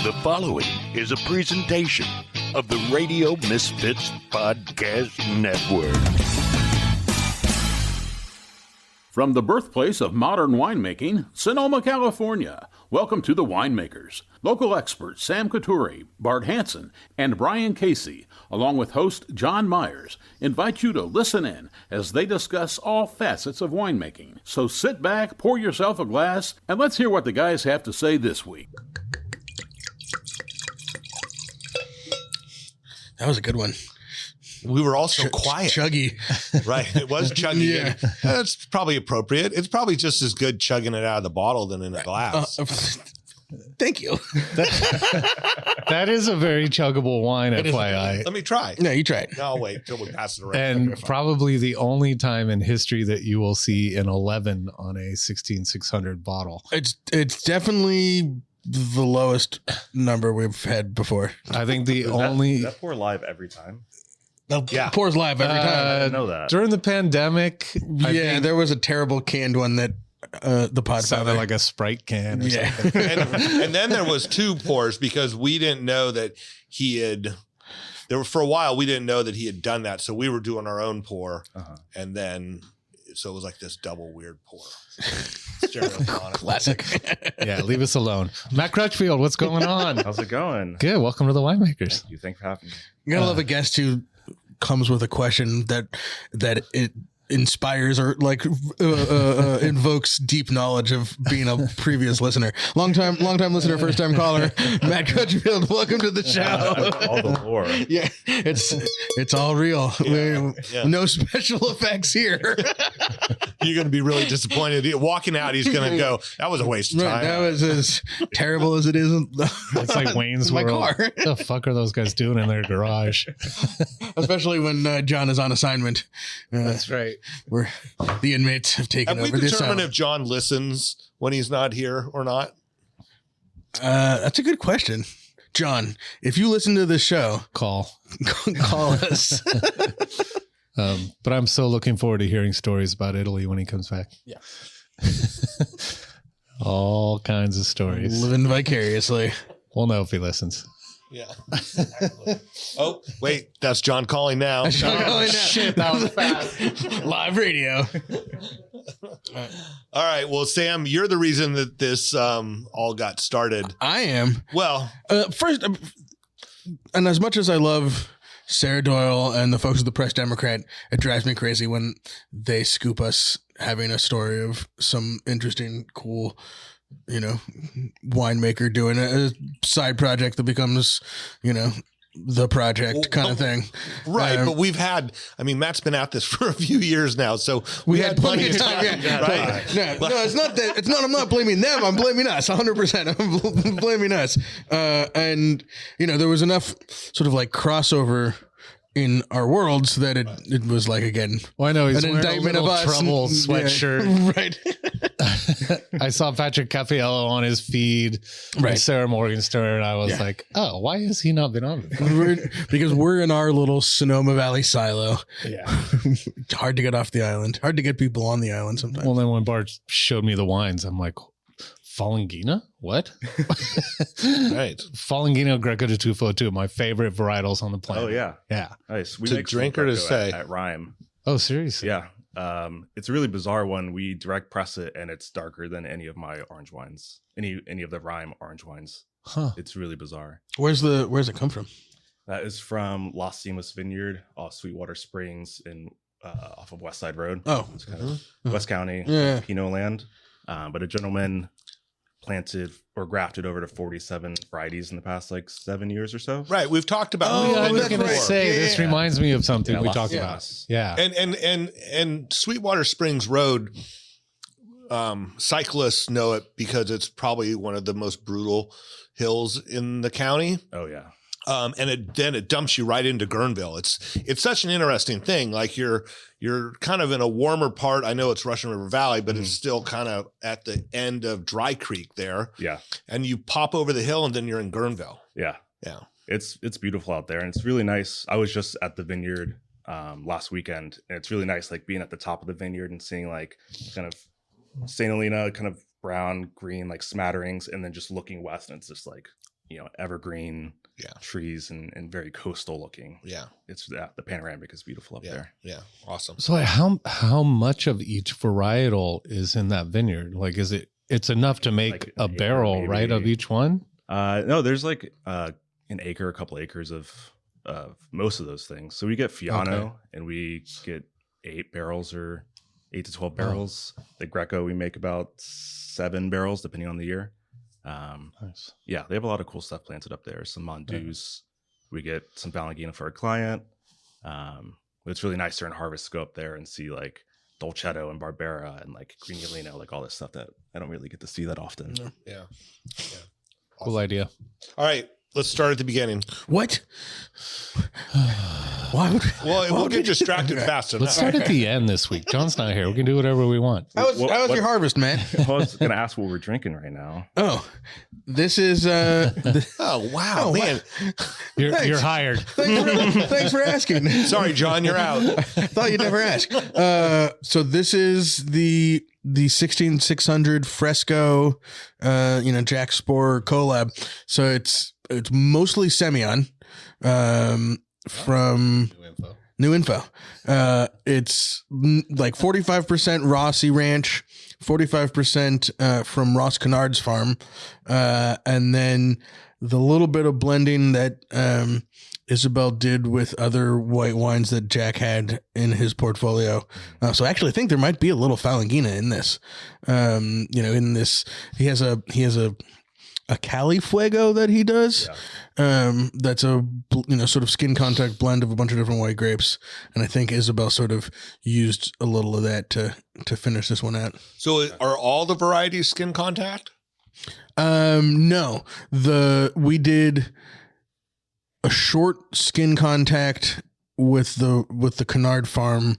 The following is a presentation of the Radio Misfits Podcast Network. From the birthplace of modern winemaking, Sonoma, California, welcome to The Winemakers. Local experts Sam Couture, Bart Hansen, and Brian Casey, along with host John Myers, invite you to listen in as they discuss all facets of winemaking. So sit back, pour yourself a glass, and let's hear what the guys have to say this week. That was a good one. We were all so quiet. Chuggy. Right. It was chuggy. Yeah. That's probably appropriate. It's probably just as good chugging it out of the bottle than in a glass. Thank you. That is a very chuggable wine, FYI. Let me try. No, you try it. No, I'll wait till we pass it around. And probably the only time in history that you will see an 11 on a 16600 bottle. It's definitely the lowest number we've had before. I think the Does only that pour live every time? Yeah. Pours live every time. I didn't know that. during the pandemic, I think There was a terrible canned one that the pod sounded like a Sprite can or something. and then there was two pours because we didn't know that he had. For a while, we didn't know that he had done that, so we were doing our own pour, and then so it was like this double weird pour. Classic. Yeah, leave us alone. Matt Crutchfield, what's going on? How's it going? Good. Welcome to the Winemakers. Thank you. Thanks for having me. You gotta love a guest who comes with a question that it inspires or invokes deep knowledge of being a previous listener. Long time listener, first time caller, Matt Crutchfield. Welcome to the show. All the lore. Yeah, it's all real. No special effects here. You're going to be really disappointed. Walking out, he's going to go, that was a waste of time. That was as terrible as it is. It's like Wayne's my World. car. What the fuck are those guys doing in their garage? Especially when John is on assignment. That's right. Where the inmates have taken Have we over this. determined if John listens when he's not here or not? That's a good question. John, if you listen to this show, Call us. But I'm so looking forward to hearing stories about Italy when he comes back. Yeah. All kinds of stories. Living vicariously. We'll know if he listens. Yeah. Oh, wait. That's John calling now. Shit, that was fast. Live radio. All right. Well, Sam, you're the reason that this all got started. I am. Well, First, and as much as I love Sarah Doyle and the folks at the Press Democrat, it drives me crazy when they scoop us having a story of some interesting, cool, winemaker doing a side project that becomes, the project kind of thing. Right. But we've had, Matt's been at this for a few years now. So we had plenty of time. Right. No, it's not that. I'm not blaming them. I'm blaming us 100%. I'm blaming us. And, there was enough sort of like crossover in our worlds that it was like, again, well, I know he's an wearing indictment a of little us. trouble sweatshirt. Right. I saw Patrick Caffiello on his feed, Right. with Sarah Morgenstern. I was like, oh, why has he not been on before? Because we're in our little Sonoma Valley silo. Yeah. Hard to get off the island. Hard to get people on the island sometimes. Well, then when Bart showed me the wines, I'm like, Falangina? What? Right. Falangina Greco de Tufo, too. My favorite varietals on the planet. Oh, yeah. Yeah. Nice. We To make some drink or to Greco say? at Rhyme. Oh, seriously? Yeah. It's a really bizarre one. We direct press it, and it's darker than any of my orange wines, any of the Rhyme orange wines. Huh. It's really bizarre. Where's it come from? That is from Las Cimas Vineyard, Sweetwater Springs, off of West Side Road. Oh, It's kind of West County, Yeah. Pinot land. But a gentleman planted or grafted over to 47 varieties in the past 7 years or so. Right. We've talked about I was that's going to right. say, this reminds me of something Yeah, we Las talked Cimas. about. Yeah. And Sweetwater Springs Road, cyclists know it because it's probably one of the most brutal hills in the county. Oh, yeah. And then it dumps you right into Guerneville. It's such an interesting thing. Like you're kind of in a warmer part. I know it's Russian River Valley, but it's still kind of at the end of Dry Creek there. Yeah. And you pop over the hill and then you're in Guerneville. Yeah. Yeah. It's beautiful out there, and it's really nice. I was just at the vineyard last weekend, and it's really nice, being at the top of the vineyard and seeing kind of St. Helena, kind of brown, green, smatterings, and then just looking west, and it's just evergreen Yeah. trees and very coastal looking. Yeah. It's the panoramic is beautiful up there. Yeah. Awesome. So like how much of each varietal is in that vineyard? Like, it's enough to make Like a an acre, barrel, right, of maybe. each one? No, there's like an acre, a couple acres of most of those things. So we get Fiano Okay. and we get 8 barrels or 8 to 12 barrels. The Greco, we make about 7 barrels depending on the year. Nice. Yeah, they have a lot of cool stuff planted up there. Some Mondoos. We get some Valangina for our client. It's really nice during harvest to go up there and see like Dolcetto and Barbera and like Grignolino, like all this stuff that I don't really get to see that often. Yeah. Cool idea. All right. Let's start at the beginning. What? Why would? Well, we'll get distracted fast enough. Let's start at the end this week. John's not here. We can do whatever we want. How was What- your harvest, man? I was going to ask what we're drinking right now. Oh, this is. Oh, wow, Oh, man. You're hired. Thanks for asking. Sorry, John, you're out. I thought you'd never ask. So this is the 16600 Fresco, Jack Spore collab. So it's mostly Semillon, from New Info. It's like 45% Rossi Ranch, 45% from Ross Kennard's farm, and then the little bit of blending that Isabel did with other white wines that Jack had in his portfolio. So I actually think there might be a little Falangina in this. In this, he has a Cali Fuego that he does. That's a sort of skin contact blend of a bunch of different white grapes, and I think Isabel sort of used a little of that to finish this one out. So are all the varieties skin contact? No, we did a short skin contact with the Kennard Farm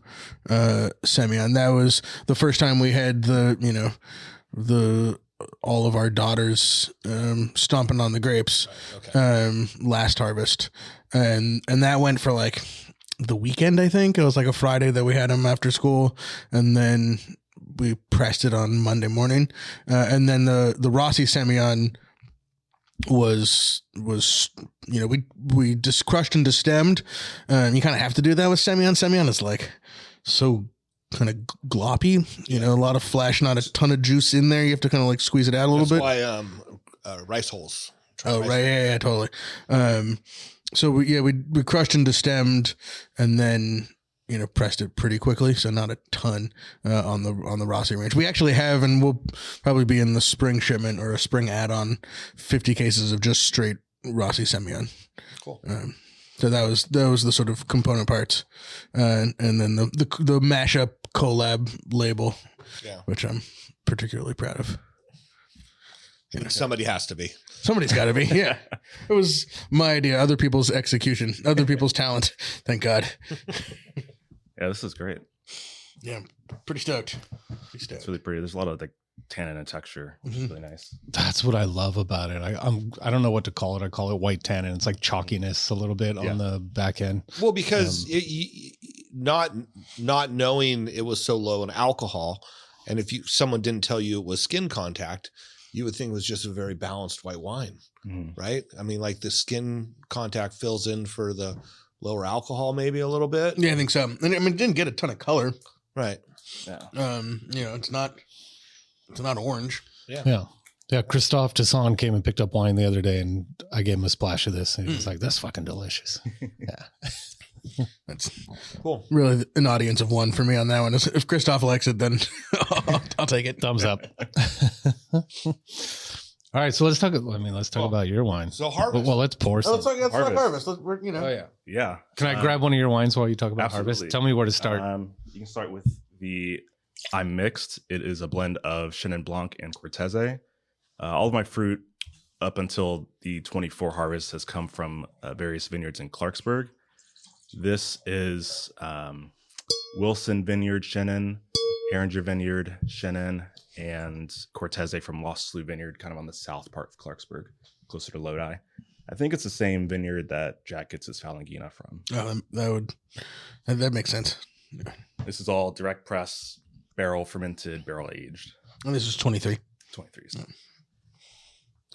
Semillon. That was the first time we had all of our daughters stomping on the grapes. Last harvest, and that went for like the weekend. I think it was like a Friday that we had them after school, and then we pressed it on Monday morning, and then the Rossi Semillon was we just crushed and destemmed. You kind of have to do that with Semillon. Semillon is like so kind of gloppy, a lot of flesh, not a ton of juice in there. You have to kind of like squeeze it out a little bit. That's why rice holes. Oh, right. Yeah, totally. So we crushed and destemmed and then, pressed it pretty quickly. So not a ton on the Rossi range. We actually have, and we'll probably be in the spring shipment or a spring add-on, 50 cases of just straight Rossi Semillon. Cool. So that was the sort of component parts, and then the mashup collab label, which I'm particularly proud of. Somebody has to be. Somebody's got to be. Yeah, it was my idea. Other people's execution. Other people's talent. Thank God. Yeah, this is great. Yeah, pretty stoked. It's really pretty. There's a lot of like tannin and texture, which is really nice. That's what I love about it. I don't know what to call it. I call it white tannin. It's like chalkiness a little bit on the back end. Well, because not knowing it was so low in alcohol, and if someone didn't tell you it was skin contact, you would think it was just a very balanced white wine, right? I mean, like the skin contact fills in for the lower alcohol, maybe a little bit. Yeah, I think so. And I mean, it didn't get a ton of color. Right. Yeah. It's not orange. Yeah. Christophe Tasson came and picked up wine the other day, and I gave him a splash of this, and he was like, "That's fucking delicious." Yeah. That's Cool. Really an audience of one for me on that one. If Christophe likes it, then I'll take it. Thumbs up. All right, so let's talk about your wine. So harvest. Well, let's pour some. Let's talk Harvest. harvest. Yeah. Can I grab one of your wines while you talk about Absolutely. harvest? Tell me where to start. You can start with the I'm Mixed. It is a blend of Chenin Blanc and Cortese. All of my fruit up until the 24 harvest has come from various vineyards in Clarksburg. This is Wilson Vineyard Chenin, Herringer Vineyard Chenin, and Cortese from Lost Slough Vineyard, kind of on the south part of Clarksburg, closer to Lodi. I think it's the same vineyard that Jack gets his Falangina from. That makes sense. This is all direct press, barrel fermented, barrel aged. And this is 23. 23.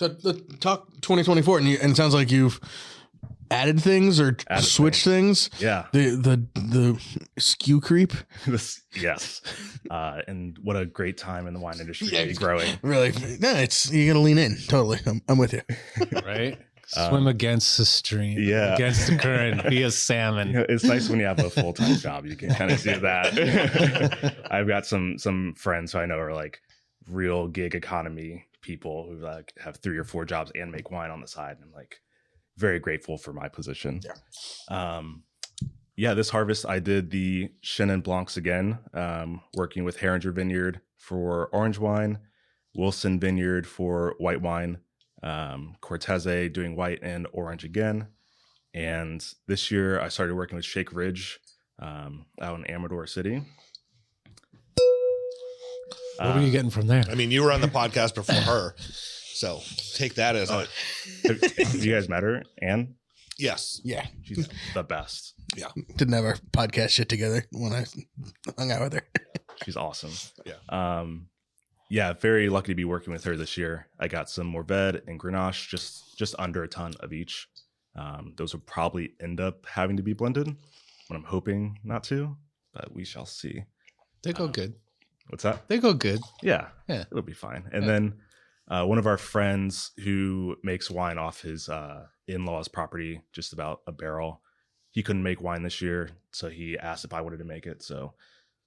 So talk 2024, and it sounds like you've added things or switched things. Yeah. The skew creep. Yes. And what a great time in the wine industry to be growing. Really, no, you got to lean in. Totally, I'm with you. Right. Swim against the stream. Yeah. Against the current. Be a salmon. You know, it's nice when you have a full-time job. You can kind of do that. I've got some friends who I know are like real gig economy people who like have 3 or 4 jobs and make wine on the side. I'm like very grateful for my position. Yeah. This harvest I did the Chenin Blancs again, working with Herringer Vineyard for orange wine, Wilson Vineyard for white wine, Cortese doing white and orange again. And this year I started working with Shake Ridge out in Amador City. What were you getting from there? I mean, you were on the podcast before her, so take that as a Have you guys met her? Anne? yes. Yeah, She's the best. Yeah. didn't have our podcast shit together when I hung out with her. She's awesome. Yeah. Yeah, very lucky to be working with her this year. I got some Mourvèdre and Grenache, just under a ton of each. Those will probably end up having to be blended, but I'm hoping not to, but we shall see. They go good. What's that? They go good. Yeah, Yeah. it'll be fine. And then one of our friends who makes wine off his in-laws' property, just about a barrel, he couldn't make wine this year, so he asked if I wanted to make it. So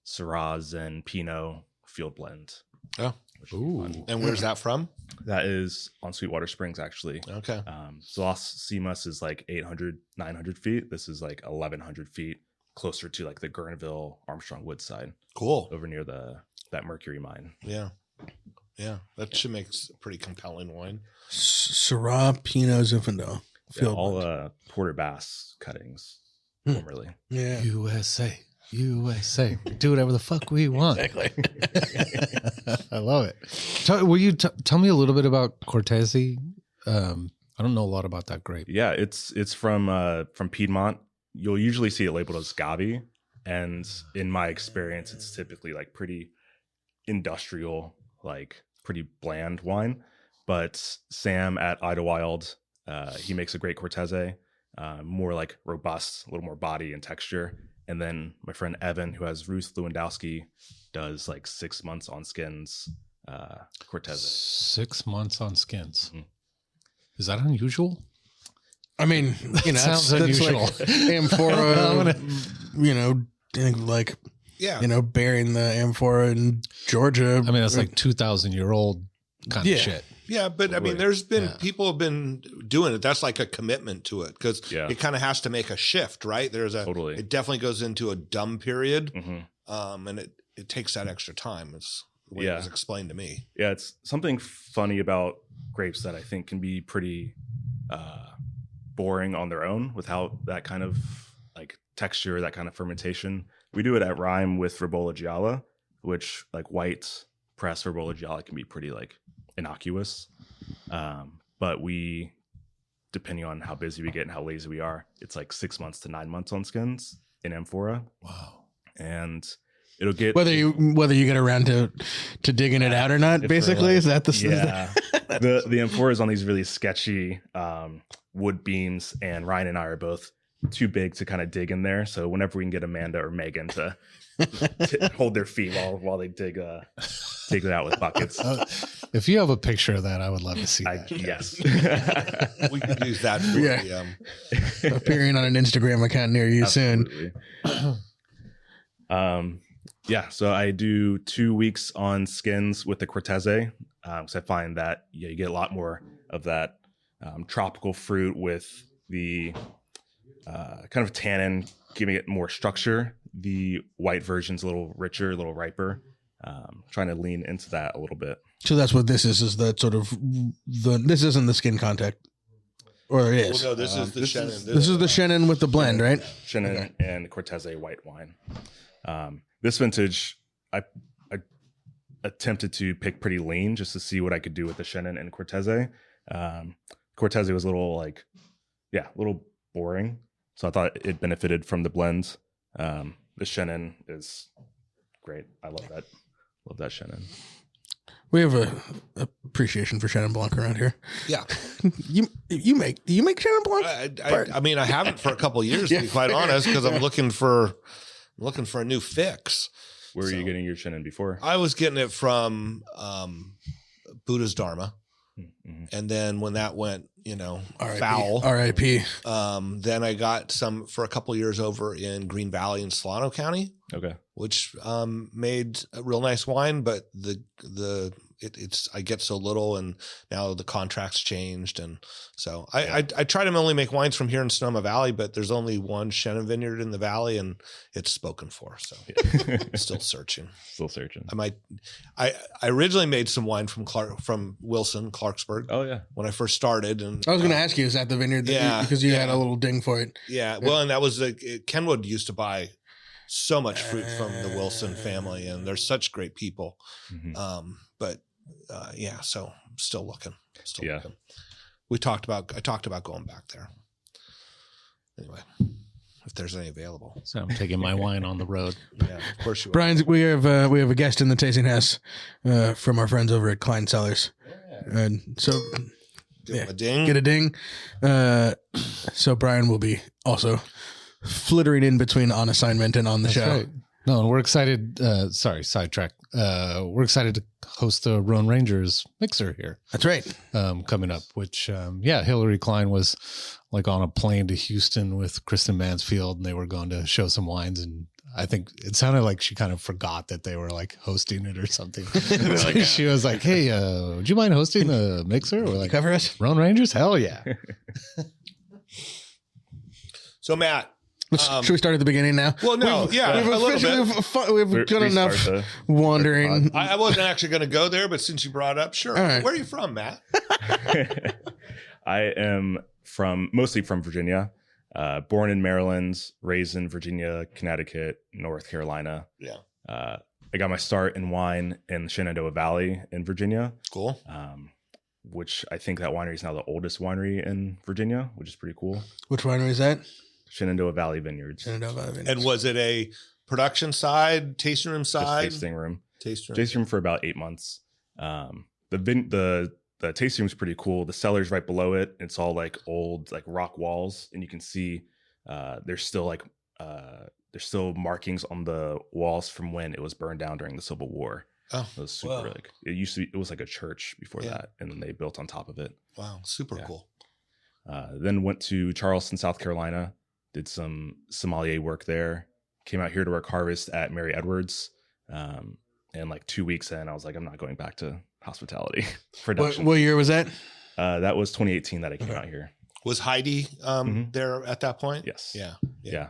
Syrah and Pinot field blend. Oh. Which will be fun. And where's that from? That is on Sweetwater Springs, actually. Okay. So Las Cimas is like 800, 900 feet. This is like 1,100 feet, closer to like the Guerneville, Armstrong Woods side, Cool. over near that Mercury mine. Yeah. Yeah. That should make a pretty compelling wine. Syrah, Pinot, Zinfandel. Yeah, all Porter Bass cuttings, formerly. Yeah. USA. Do whatever the fuck we want. Exactly. I love it. Tell me a little bit about Cortese? I don't know a lot about that grape. Yeah, it's from Piedmont. You'll usually see it labeled as Gavi, and in my experience, it's typically like pretty industrial, like pretty bland wine. But Sam at Idlewild, he makes a great Cortese, more like robust, a little more body and texture. And then my friend Evan, who has Ruth Lewandowski, does like 6 months on skins Cortese. 6 months on skins. Mm-hmm. Is that unusual? I mean, Sounds that's unusual. like amphora, burying the amphora in Georgia. I mean, that's like 2,000-year-old kind of shit. Yeah, but I mean, there's been people have been doing it. That's like a commitment to it because it kind of has to make a shift, right? It definitely goes into a dumb period, and it takes that extra time. It's the way it was explained to me. Yeah, it's something funny about grapes that I think can be pretty boring on their own without that kind of like texture, that kind of fermentation. We do it at Rhyme with Verbola Gialla, which like white press Verbola Gialla can be pretty like innocuous, but we, depending on how busy we get and how lazy we are, it's like 6 months to 9 months on skins in amphora. Wow. And it'll get whether you get around to digging it out or not, basically. Is that the amphoras on these really sketchy wood beams, and Ryan and I are both too big to kind of dig in there, so whenever we can get Amanda or Megan to hold their feet while they dig it out with buckets. If you have a picture of that, I would love to see that. Yes. We could use that for appearing on an Instagram account near you soon. So I do 2 weeks on skins with the Cortese, because I find that you get a lot more of that tropical fruit with the kind of tannin, giving it more structure. The white version's a little richer, a little riper. Trying to lean into that a little bit. So that's what this is that sort of this isn't the skin contact, or it is. Well, no, this is the Chenin. This is the Chenin with the blend, right? Chenin and Cortese white wine. This vintage, I attempted to pick pretty lean just to see what I could do with the Chenin and Cortese. Cortese was a little boring, so I thought it benefited from the blend. The Chenin is great. I love that. Love that Chenin. We have a appreciation for Chenin Blanc around here. Yeah. Do you make Chenin Blanc? I mean, I haven't for a couple of years, to be quite honest, because I'm looking for a new fix. Where were you getting your Chenin before? I was getting it from Buddha's Dharma. Mm-hmm. And then when that went, R.I.P. foul, R.I.P. Then I got some for a couple of years over in Green Valley in Solano County. Okay. Which made a real nice wine, but it's I get so little, and now the contract's changed, and so I try to only make wines from here in Sonoma Valley, but there's only one Chenin vineyard in the valley, and it's spoken for. So still searching. I originally made some wine from Wilson, Clarksburg. Oh yeah. When I first started, and I was going to ask you, is that the vineyard? Because you had a little ding for it. Yeah. Well, and that was Kenwood used to buy so much fruit from the Wilson family, and they're such great people. Mm-hmm. So still looking. Looking. I talked about going back there. Anyway, if there's any available. So I'm taking my wine on the road. Yeah, of course you are. Brian, we have a guest in the tasting house from our friends over at Klein Cellars. And so Give him a ding. Get a ding. So Brian will be also flittering in between on assignment and on the show. Right. No, and we're excited. Sorry, sidetrack. We're excited to host the Roan Rangers mixer here. That's right. Coming up, which, Hillary Klein was like on a plane to Houston with Kristen Mansfield, and they were going to show some wines. And I think it sounded like she kind of forgot that they were like hosting it or something. So she was like, "Hey, would you mind hosting the mixer?" We're like, "Cover us, Roan Rangers? Hell yeah!" So Matt. Should we start at the beginning now? Well, no, we've a little bit. We've got enough wandering. I wasn't actually going to go there, but since you brought it up, sure. Right. Where are you from, Matt? I am mostly from Virginia. Born in Maryland, raised in Virginia, Connecticut, North Carolina. Yeah. I got my start in wine in the Shenandoah Valley in Virginia. Cool. Which I think that winery is now the oldest winery in Virginia, which is pretty cool. Which winery is that? Shenandoah Valley Vineyards. Shenandoah Valley Vineyards. And was it a production side, tasting room side? Just tasting room. Tasting room for about 8 months. The tasting room's pretty cool. The cellar's right below it. It's all like old like rock walls, and you can see there's still markings on the walls from when it was burned down during the Civil War. Oh, it was super it was like a church before that, and then they built on top of it. Wow, super cool. Then went to Charleston, South Carolina. Did some sommelier work there. Came out here to work harvest at Mary Edwards. And like 2 weeks in, I was like, I'm not going back to hospitality production. What year was that? That was 2018 that I came out here. Was Heidi there at that point? Yes. Yeah.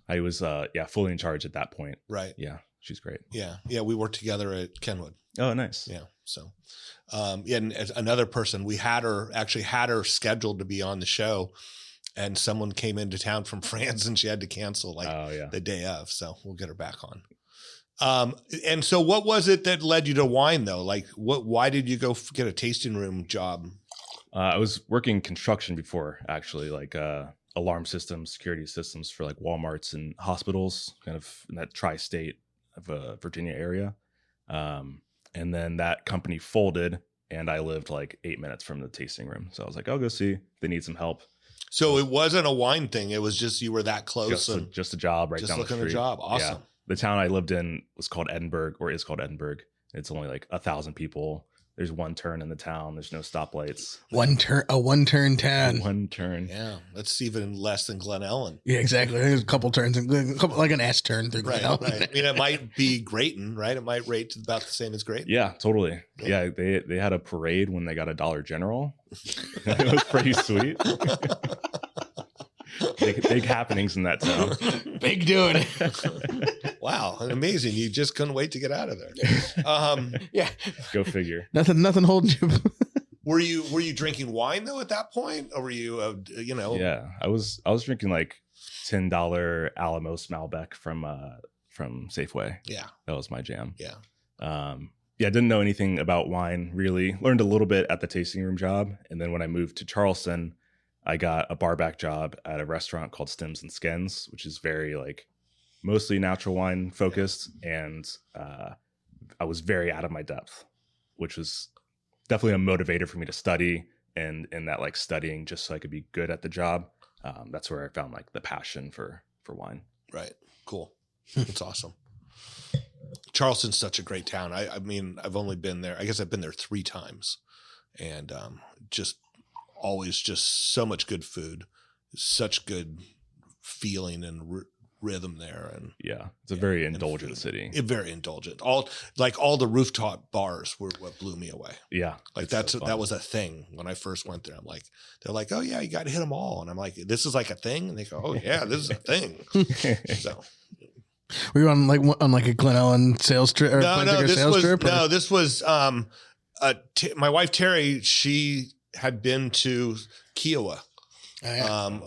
I was fully in charge at that point. Right. Yeah. She's great. Yeah. We worked together at Kenwood. Oh, nice. Yeah. So, and as another person, we had her scheduled to be on the show, and someone came into town from France and she had to cancel the day of. So we'll get her back on. And so what was it that led you to wine though? Like why did you go get a tasting room job? I was working construction before, actually, like alarm systems, security systems for like Walmarts and hospitals, kind of in that tri-state of Virginia area. And then that company folded, and I lived like 8 minutes from the tasting room. So I was like, I'll go see if they need some help. So it wasn't a wine thing. It was just you were that close. Just a job right down the street. Just looking at a job. Awesome. Yeah. The town I lived in was called Edinburgh, or is called Edinburgh. It's only like 1,000 people. There's one turn in the town. There's no stoplights. One turn town. One turn. Yeah, that's even less than Glen Ellen. Yeah, exactly. There's a couple turns, like an S turn through Glen Ellen. Right. I mean, it might be Grayton, right? It might rate about the same as Grayton. Yeah, totally. Yeah, they had a parade when they got a Dollar General. It was pretty sweet. Big happenings in that town. Big doing. Wow, amazing! You just couldn't wait to get out of there. Yeah, go figure. Nothing holding you. Were you drinking wine though at that point, or were you Yeah, I was drinking like $10 Alamos Malbec from Safeway. Yeah, that was my jam. Yeah. I didn't know anything about wine really. Learned a little bit at the tasting room job, and then when I moved to Charleston, I got a bar back job at a restaurant called Stems and Skins, which is very like mostly natural wine focused. And I was very out of my depth. which was definitely a motivator for me to study, and in that like studying just so I could be good at the job. That's where I found like the passion for wine. Right. Cool. That's awesome. Charleston's such a great town. I mean, I've only been there. I guess I've been there 3 times, and just always just so much good food, such good feeling and rhythm there. And yeah, it's a very indulgent city. Very indulgent. All the rooftop bars were what blew me away. Yeah, like that was a thing when I first went there. I'm like, they're like, oh yeah, you got to hit them all, and I'm like, this is like a thing, and they go, oh yeah, this is a thing. So. Were you on like a Glen Ellen sales trip? Or This was my wife Terry. She had been to Kiowa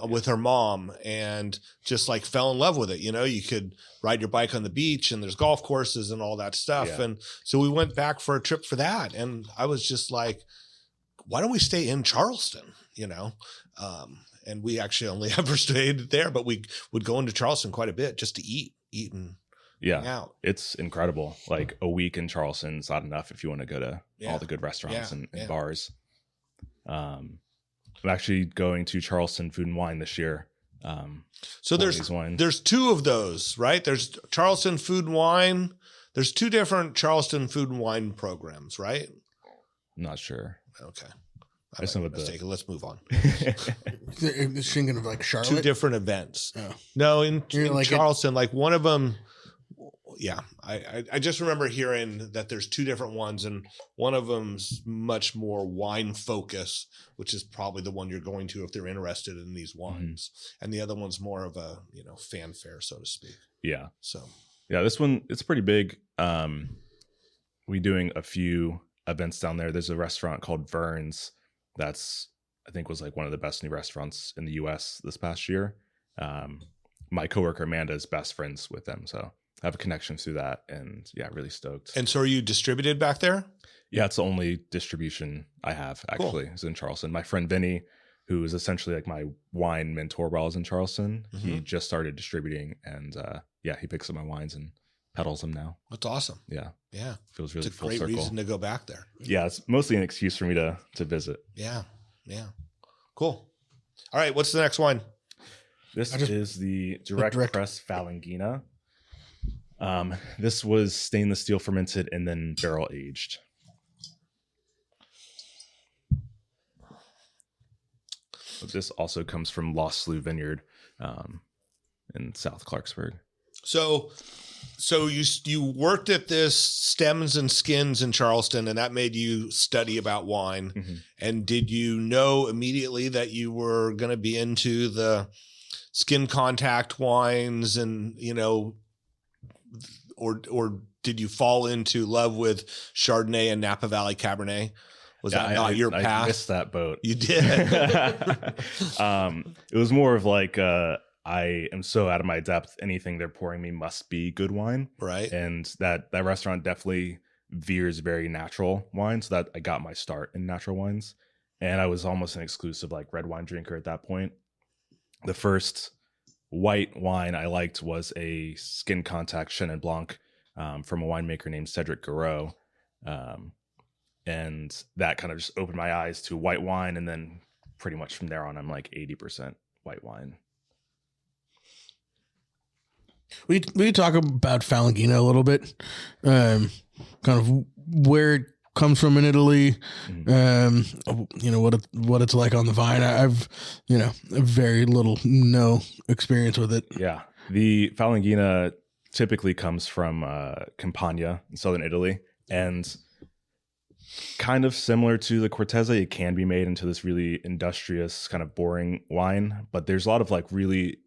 with her mom and just like fell in love with it. You know, you could ride your bike on the beach and there's golf courses and all that stuff. Yeah. And so we went back for a trip for that. And I was just like, why don't we stay in Charleston? You know, and we actually only ever stayed there, but we would go into Charleston quite a bit just to eat and hang out. It's incredible. Like a week in Charleston is not enough if you want to go to all the good restaurants and bars. I'm actually going to Charleston Food and Wine this year. So there's 2 of those, right? There's Charleston Food and Wine. There's 2 different Charleston Food and Wine programs, right? I'm not sure. Okay. Let's move on. Is she thinking of like Charlotte? 2 different events. Oh. No, in Charleston, like one of them. Yeah, I just remember hearing that there's 2 different ones, and one of them's much more wine focus, which is probably the one you're going to if they're interested in these wines, and the other one's more of a fanfare, so to speak. Yeah. So yeah, this one it's pretty big. We doing a few events down there. There's a restaurant called Vern's that's I think was like one of the best new restaurants in the U.S. this past year. My coworker Amanda is best friends with them, so I have a connection through that, and yeah, really stoked. And so are you distributed back there? Yeah, it's the only distribution I have actually is in Charleston. My friend Vinny, who is essentially like my wine mentor while I was in Charleston, he just started distributing, and he picks up my wines and peddles them now. That's awesome. Yeah. Yeah. Feels really it's a great reason to go back there. Yeah, it's mostly an excuse for me to visit. Yeah. Yeah. Cool. All right, what's the next wine? This is the direct press Falangina. This was stainless steel fermented and then barrel aged. This also comes from Lost Slough Vineyard in South Clarksburg. So you worked at this Stems and Skins in Charleston, and that made you study about wine. Mm-hmm. And did you know immediately that you were going to be into the skin contact wines, and or did you fall into love with Chardonnay and Napa Valley Cabernet? Was that not your path? I missed that boat. You did. It was more of like I am so out of my depth. Anything they're pouring me must be good wine, right? And that restaurant definitely veers very natural wine, so that I got my start in natural wines. And I was almost an exclusive like red wine drinker at that point. The first white wine I liked was a skin contact Chenin Blanc from a winemaker named Cedric Garreau. And that kind of just opened my eyes to white wine. And then pretty much from there on, I'm like 80% white wine. We talk about Falangina a little bit, kind of where it comes from in Italy, what it's like on the vine. I've very no experience with it. Yeah, the Falangina typically comes from Campania in southern Italy, and kind of similar to the Cortese, it can be made into this really industrious, kind of boring wine. But there's a lot of like really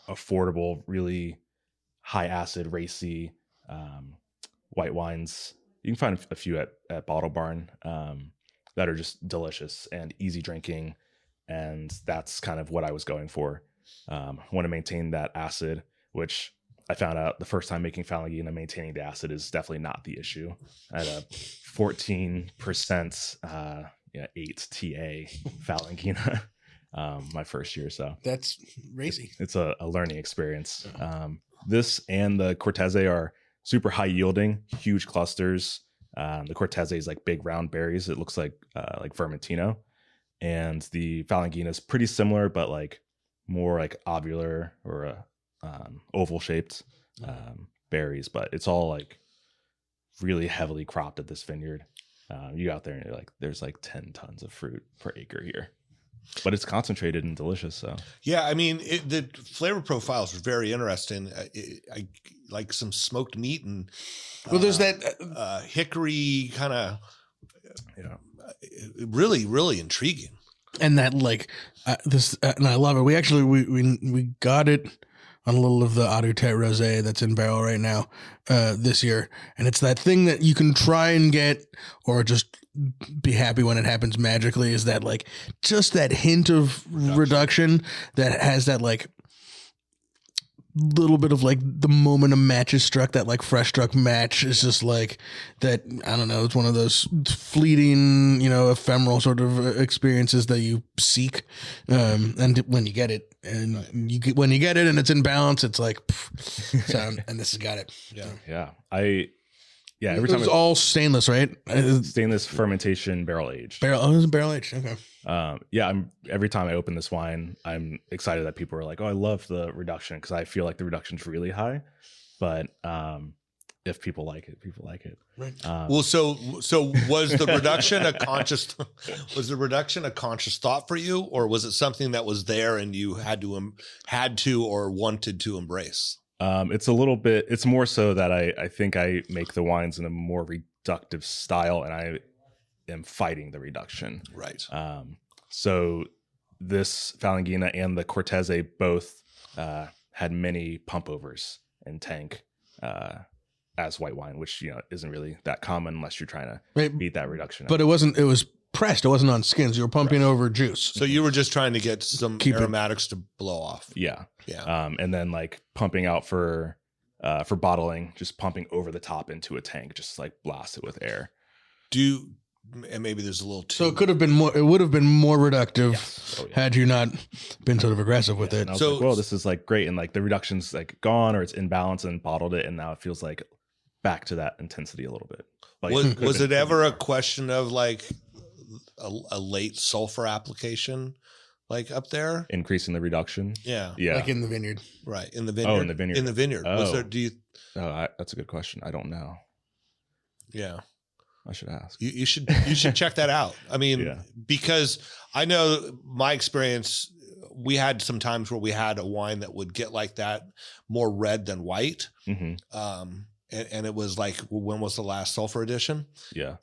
affordable, really high acid, racy white wines. You can find a few at Bottle Barn that are just delicious and easy drinking. And that's kind of what I was going for. I want to maintain that acid, which I found out the first time making Falangina, maintaining the acid is definitely not the issue. I had a 14% 8 TA Falangina my first year. So that's racy. It's a learning experience. This and the Cortese are super high yielding, huge clusters. The Cortese is like big round berries. It looks like Vermentino. And the Falangina is pretty similar, but like more like ovular or oval shaped berries. But it's all like really heavily cropped at this vineyard. You go out there and you're like, there's like 10 tons of fruit per acre here. But it's concentrated and delicious. So yeah, I mean, the flavor profiles are very interesting. I like some smoked meat and there's that hickory kind of, really, really intriguing. And that like this, and I love it. We got it on a little of the Adutet Rosé that's in barrel right now this year, and it's that thing that you can try and get or just be happy when it happens magically. Is that like just that hint of reduction that has that like little bit of like the moment a match is struck, that like fresh struck match is just like that. I don't know. It's one of those fleeting, ephemeral sort of experiences that you seek. And when you get it and when you get it and it's in balance, it's like, and this has got it. Yeah. Every it time was all stainless, right? Stainless fermentation barrel aged. It was barrel aged. Okay. Every time I open this wine, I'm excited that people are like, "Oh, I love the reduction," because I feel like the reduction's really high. But if people like it, people like it. Right. So was the reduction a conscious thought for you, or was it something that was there and you had to or wanted to embrace? It's a little bit. It's more so that I think I make the wines in a more reductive style, and I am fighting the reduction. Right. So this Falangina and the Cortese both had many pump overs in tank as white wine, which isn't really that common unless you're trying to beat that reduction. But it was pressed. It wasn't on skins. You were pumping over juice. So you were just trying to get some aromatics to blow off. Yeah. Yeah. And then like pumping out for bottling, just pumping over the top into a tank, just like blast it with air. And maybe there's a little too. So it could have been more. It would have been more reductive Yes. had you not been sort of aggressive with it. And I was like, well, this is like great, and like the reduction's like gone or it's in balance, and bottled it, and now it feels like back to that intensity a little bit. But was it ever a question of like a late sulfur application, like up there, increasing the reduction? Yeah. Like in the vineyard, right? In the vineyard. Oh, in the vineyard. In the vineyard. Oh. Was there? That's a good question. I don't know. Yeah. I should ask. You should check that out. I mean, because I know my experience, we had some times where we had a wine that would get like that, more red than white. Mm-hmm. And it was like, when was the last sulfur edition? Yeah.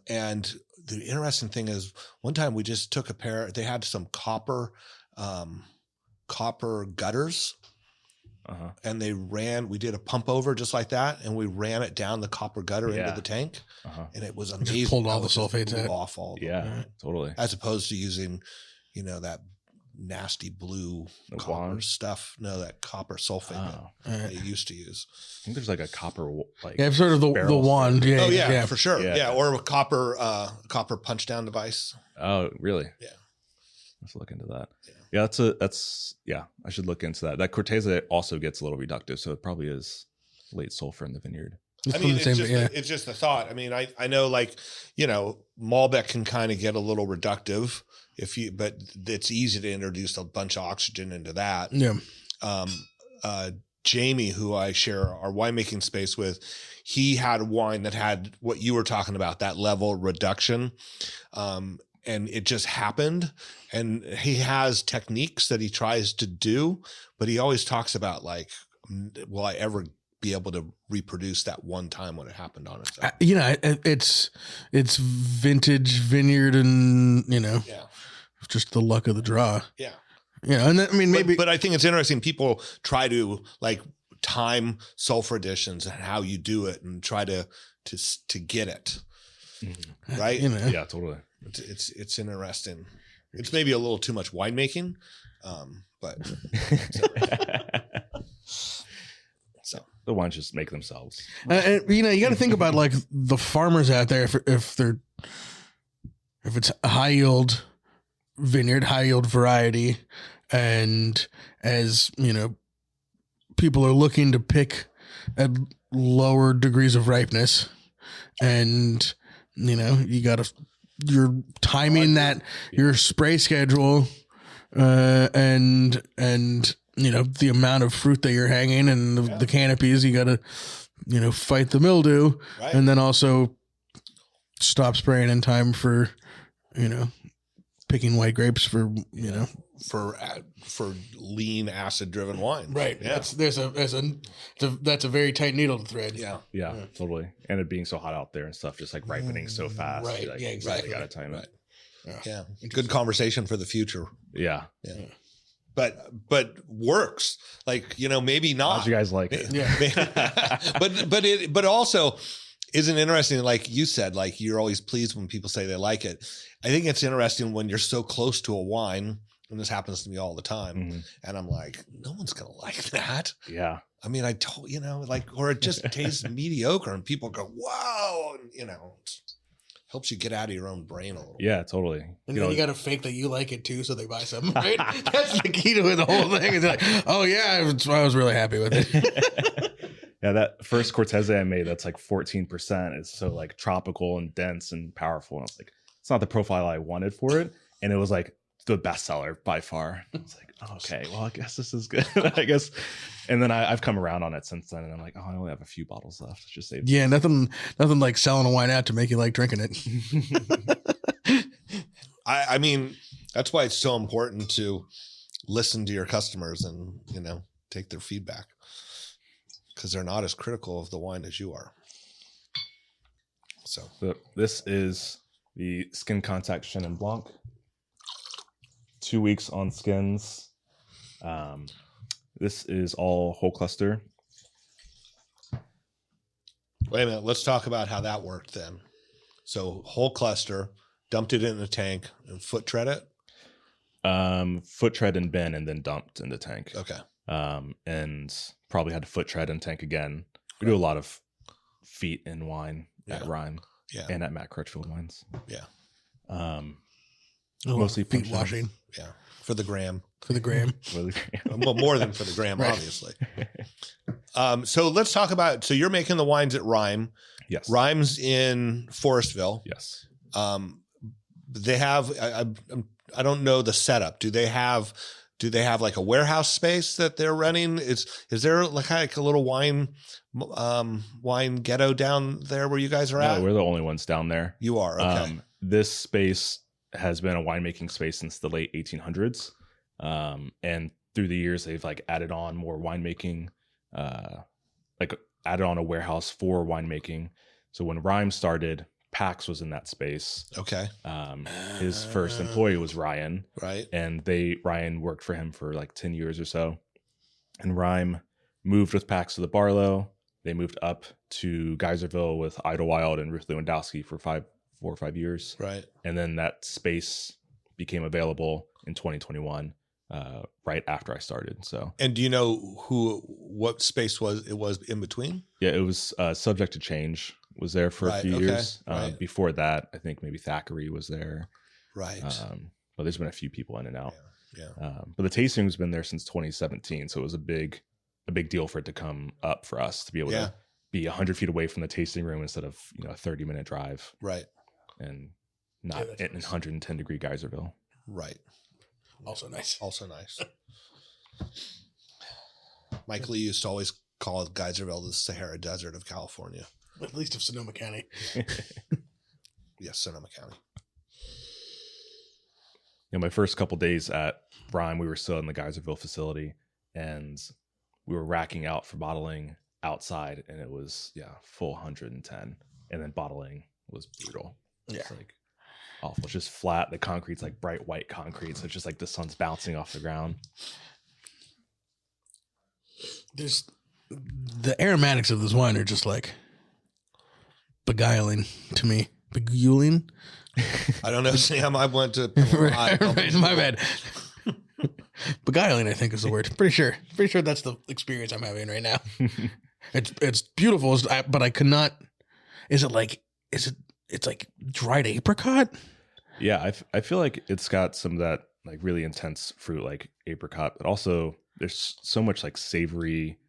And the interesting thing is, one time we just took they had some copper gutters. Uh-huh. And we did a pump over just like that, and we ran it down the copper gutter into the tank, and it was amazing. Just pulled all the sulfates out. Off all totally. As opposed to using, that nasty blue copper stuff. No, that copper sulfate that they used to use. I think there's like a copper I've sort of the wand. Yeah. Oh yeah, for sure. Yeah, or a copper punch down device. Oh really? Yeah. Let's look into that. Yeah, that's I should look into that. That Cortese also gets a little reductive, so it probably is late sulfur in the vineyard. It's just a thought. I mean, I know, like, Malbec can kind of get a little reductive but it's easy to introduce a bunch of oxygen into that. Yeah. Jamie, who I share our winemaking space with, he had a wine that had what you were talking about, that level reduction. And it just happened. And he has techniques that he tries to do, but he always talks about, like, will I ever be able to reproduce that one time when it happened on its own? It's vintage vineyard, and just the luck of the draw. Yeah. And I mean, maybe, but I think it's interesting. People try to like time sulfur additions and how you do it, and try to get it. Mm-hmm. Right. Yeah, totally. It's interesting. It's maybe a little too much winemaking, but so the wines just make themselves. And, you got to think about like the farmers out there. If it's a high yield vineyard, high yield variety, and as people are looking to pick at lower degrees of ripeness, and you're timing your spray schedule, and the amount of fruit that you're hanging and the canopies. You got to fight the mildew, and then also stop spraying in time for picking white grapes for for lean acid driven wine. Right. Yeah. That's a very tight needle to thread. Yeah, totally. And it being so hot out there and stuff, just like ripening so fast. Right. Like, Yeah, exactly. Got to time it. Yeah. Good conversation for the future. Yeah. But works. Like, maybe not. How'd you guys like it? Yeah. but also isn't interesting. Like you said, like you're always pleased when people say they like it. I think it's interesting when you're so close to a wine, and this happens to me all the time. And I'm like, no one's going to like that. Yeah. I mean, I told, or it just tastes mediocre and people go, wow. And, helps you get out of your own brain a little. Yeah, totally. And then you got to fake that you like it too, so they buy some. Right? That's the key to the whole thing. It's like, oh yeah, I was really happy with it. Yeah, that first Cortese I made, that's like 14%. It's so like tropical and dense and powerful. And I was like, it's not the profile I wanted for it. And it was like the bestseller by far. It's like, okay, well, I guess this is good. I guess. And then I've come around on it since then. And I'm like, I only have a few bottles left. Just save. Yeah, nothing like selling a wine out to make you like drinking it. I mean, that's why it's so important to listen to your customers and, take their feedback, because they're not as critical of the wine as you are. So this is the Skin Contact Chenin Blanc. 2 weeks on skins. This is all whole cluster. Wait a minute. Let's talk about how that worked then. So whole cluster, dumped it in a tank and foot tread it. Foot tread and bin, and then dumped in the tank. Okay. And probably had to foot tread and tank again. We do a lot of feet in wine at Rhyme and at Matt Crutchfield wines. Yeah. Mostly feet washing. Yeah. For the gram. Well, more than for the gram, obviously. So let's talk about, so you're making the wines at Rhyme. Yes. Rhyme's in Forestville. Yes. They have, I don't know the setup. Do they have like a warehouse space that they're renting? Is there like a little wine ghetto down there where you guys are at? No, we're the only ones down there. You are. Okay. This space has been a winemaking space since the late 1800s. And through the years, they've like added on more winemaking, like added on a warehouse for winemaking. So when Rhyme started, Pax was in that space. Okay. His first employee was Ryan. Right. And Ryan worked for him for like 10 years or so. And Rhyme moved with Pax to the Barlow. They moved up to Geyserville with Idlewild and Ruth Lewandowski for 4 or 5 years. Right. And then that space became available in 2021, right after I started. So. And do you know what space it was in between? Yeah, it was Subject to Change was there for a few years. Right. Before that, I think maybe Thackeray was there. Right. But there's been a few people in and out. Yeah. But the tasting's been there since 2017, so it was a big deal for it to come up for us to be able to be 100 feet away from the tasting room instead of a 30-minute drive. Right. And not in 110-degree Geyserville. Right. Also nice. Mike Lee used to always call Geyserville the Sahara Desert of California. At least of Sonoma County. Yes, Sonoma County. My first couple days at Rhyme, we were still in the Geyserville facility, and we were racking out for bottling outside, and it was full 110, and then bottling was brutal. It's like awful. It's just flat. The concrete's like bright white concrete, so it's just like the sun's bouncing off the ground. There's the aromatics of this wine are just like beguiling to me. Beguiling? I don't know, Sam. I went to right, my bad. Beguiling, I think, is the word. Pretty sure that's the experience I'm having right now. It's beautiful, but I could not. It's like dried apricot? Yeah, I feel like it's got some of that like really intense fruit like apricot, but also there's so much like savory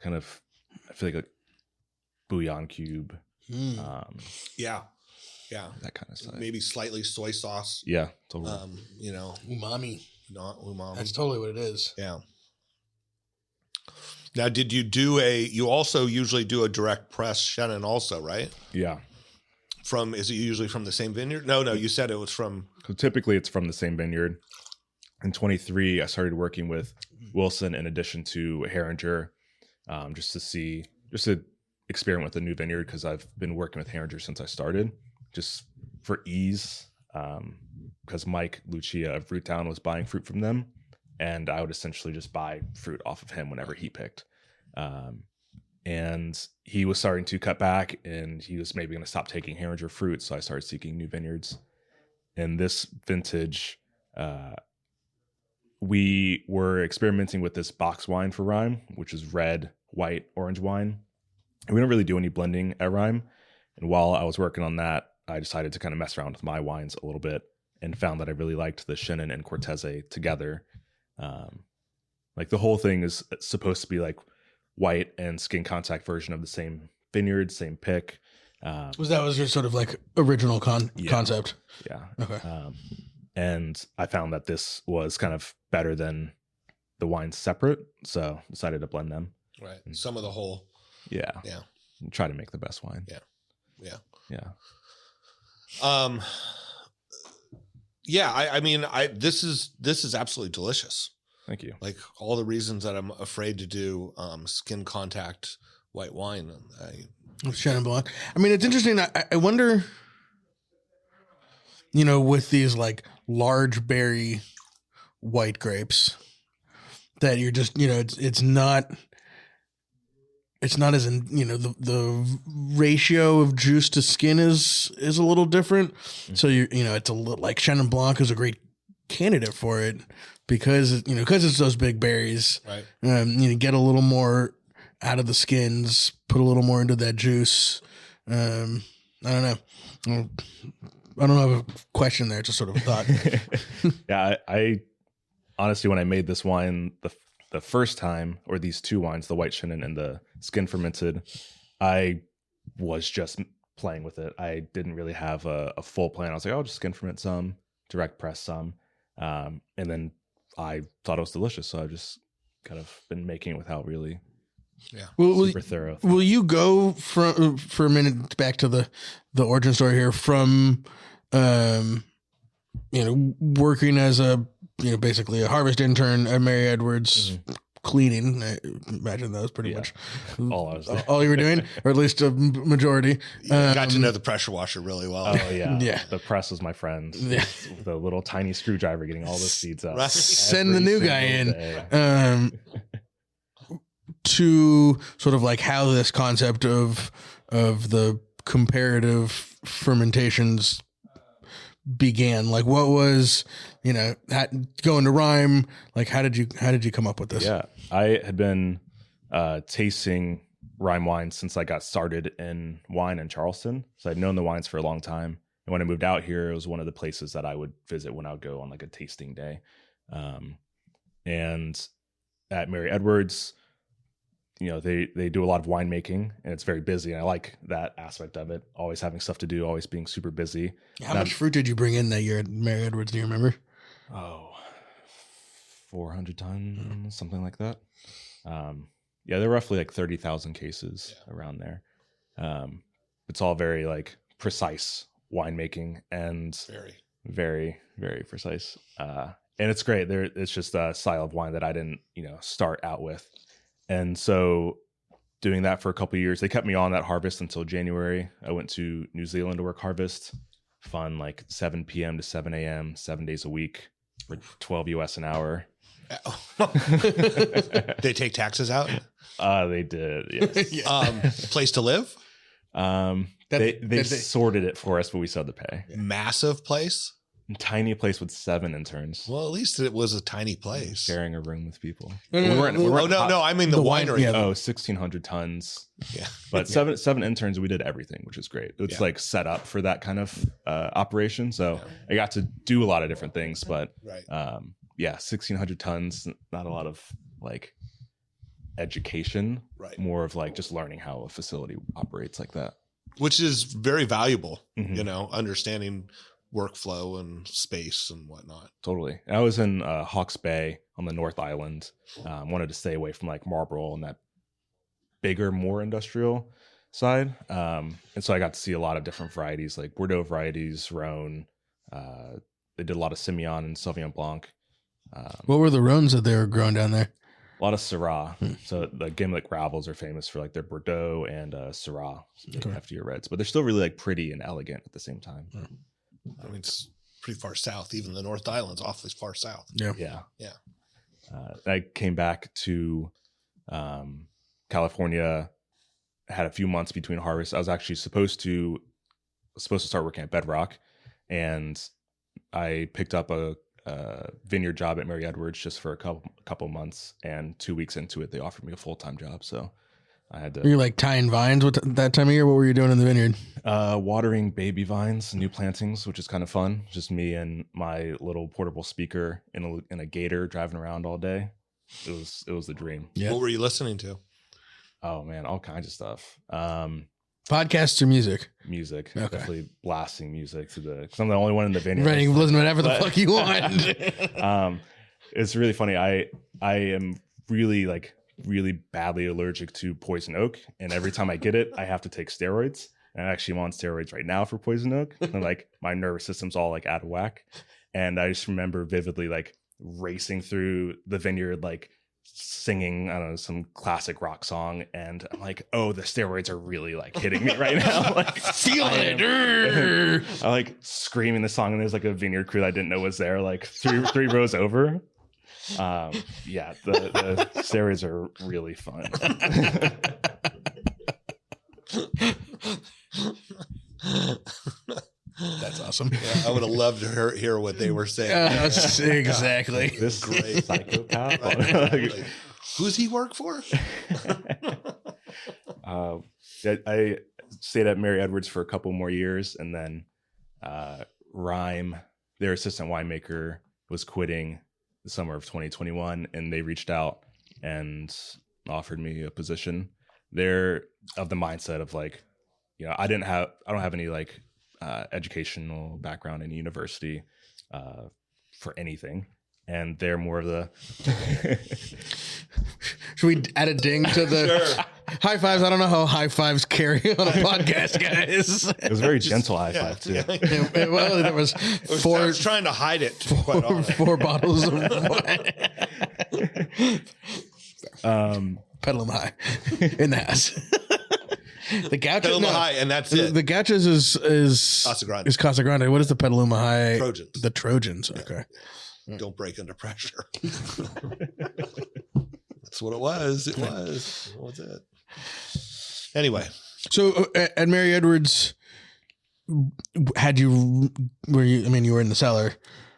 kind of, I feel like a bouillon cube Yeah. That kind of stuff. Maybe slightly soy sauce. Yeah, totally. Umami. Not umami. That's totally what it is. Yeah. Now, did you you also usually do a direct press Shannon also, right? Yeah. Is it usually from the same vineyard? No, you said it was from. So typically it's from the same vineyard. In 23, I started working with Wilson in addition to Herringer, just to experiment with a new vineyard, because I've been working with Herringer since I started, just for ease, because Mike Lucia of Fruittown was buying fruit from them, and I would essentially just buy fruit off of him whenever he picked. And he was starting to cut back, and he was maybe going to stop taking Herringer fruit, so I started seeking new vineyards. In this vintage, we were experimenting with this box wine for Rime, which is red, white, orange wine. And we don't really do any blending at Rime. And while I was working on that, I decided to kind of mess around with my wines a little bit and found that I really liked the Chenin and Cortese together. Like the whole thing is supposed to be like white and skin contact version of the same vineyard, same pick. Was your sort of like original concept? Yeah. Okay. And I found that this was kind of better than the wines separate, so decided to blend them. Right. Some of the whole. Yeah. Yeah. Try to make the best wine. Yeah. Yeah. Yeah. Yeah. I mean, this is absolutely delicious. Thank you. Like all the reasons that I'm afraid to do skin contact white wine. Chenin Blanc. I mean, it's interesting. I wonder, with these like large berry white grapes, that you're just, it's not as in, the ratio of juice to skin is a little different. Mm-hmm. So it's a little like Chenin Blanc is a great candidate for it because it's those big berries. Right. Get a little more out of the skins, put a little more into that juice. I don't know. I don't have a question there. It's just sort of a thought. Yeah. I honestly, when I made this wine, the first time, or these two wines, the white Chenin and the skin fermented, I was just playing with it. I didn't really have a full plan. I was like, I'll just skin ferment some, direct press some. And then I thought it was delicious. So I've just kind of been making it without really super thorough. Will you go for a minute back to the origin story here from, working as a, basically a harvest intern at Mary Edwards, cleaning. I imagine that was pretty much all you were doing, or at least a majority. Got to know the pressure washer really well. Oh yeah. Yeah. The press was my friend. Yeah. The little tiny screwdriver getting all the seeds out. Right. Send the new guy in. To sort of like how this concept of the comparative fermentations began. Like what was, going to Rime, like how did you come up with this? Yeah. I had been tasting Rime wines since I got started in wine in Charleston. So I'd known the wines for a long time. And when I moved out here, it was one of the places that I would visit when I would go on like a tasting day. And at Mary Edwards, they do a lot of winemaking, and it's very busy. And I like that aspect of it. Always having stuff to do, always being super busy. How much fruit did you bring in that year at Mary Edwards? Do you remember? 400 tons, something like that. They're roughly like 30,000 cases around there. It's all very like precise winemaking and very, very, very precise. And it's great. It's just a style of wine that I didn't, start out with. And so doing that for a couple of years, they kept me on that harvest until January. I went to New Zealand to work harvest. Fun, like 7 p.m. to 7 a.m., 7 days a week for $12 US an hour. They take taxes out? They did, yes. Place to live? They sorted it for us, but we still had to pay. Massive place? Tiny place with 7 interns. Well, at least it was a tiny place. Sharing a room with people. No, I mean the winery. 1,600 tons. Yeah. But seven interns, we did everything, which is great. It's like set up for that kind of operation. So I got to do a lot of different things, but 1,600 tons, not a lot of like education, more of like just learning how a facility operates like that. which is very valuable, understanding workflow and space and whatnot. Totally. I was in Hawke's Bay on the North Island. Wanted to stay away from like Marlborough and that bigger, more industrial side. And so I got to see a lot of different varieties, like Bordeaux varieties, Rhone. They did a lot of Semillon and Sauvignon Blanc. What were the Rhones that they were growing down there? A lot of Syrah. So the Gimlet Gravels are famous for like their Bordeaux and Syrah, so heftier reds, but they're still really like pretty and elegant at the same time. I mean, it's pretty far south. Even the North Island's awfully far south. Yeah. I came back to California, had a few months between harvests. I was actually supposed to start working at Bedrock, and I picked up a vineyard job at Mary Edwards just for a couple months, and 2 weeks into it, they offered me a full-time job. So I had to. You're like tying vines with that time of year. What were you doing in the vineyard? Watering baby vines, new plantings, which is kind of fun. Just me and my little portable speaker in a gator driving around all day. It was the dream. Yeah. What were you listening to? Oh man, all kinds of stuff. Podcasts or music? Music. Okay. Definitely blasting music because I'm the only one in the vineyard. Ready, listen to whatever the fuck you want. It's really funny. I am really badly allergic to poison oak, and every time I get it, I have to take steroids. And I'm on steroids right now for poison oak. And like my nervous system's all like out of whack. And I just remember vividly like racing through the vineyard, like singing, I don't know, some classic rock song, and I'm like, oh, the steroids are really like hitting me right now. Like feeling it. I like screaming the song, and there's like a vineyard crew that I didn't know was there, like three rows over. Yeah, the steroids are really fun. That's awesome. Yeah, I would have loved to hear what they were saying. Exactly. This great psychopath. Like, who's he work for? I stayed at Mary Edwards for a couple more years, and then Rhyme, their assistant winemaker, was quitting the summer of 2021, and they reached out and offered me a position. They're of the mindset of like, I don't have any like educational background in university for anything, and they're more of the should we add a ding to the Sure. high fives? I don't know how high fives carry on a podcast, guys. It was a very gentle high five too. Well, there was four. I was trying to hide it. Quite honestly. Four bottles of wine. Pedal them high in the house. The Gauchos, high, and that's it. The Gauchos is Casa Grande. Is Casa Grande. What is the Petaluma High? Trojans. The Trojans. Okay. Don't break under pressure. That's what it was. It was. What was it? Anyway. So at Mary Edwards, you were in the cellar.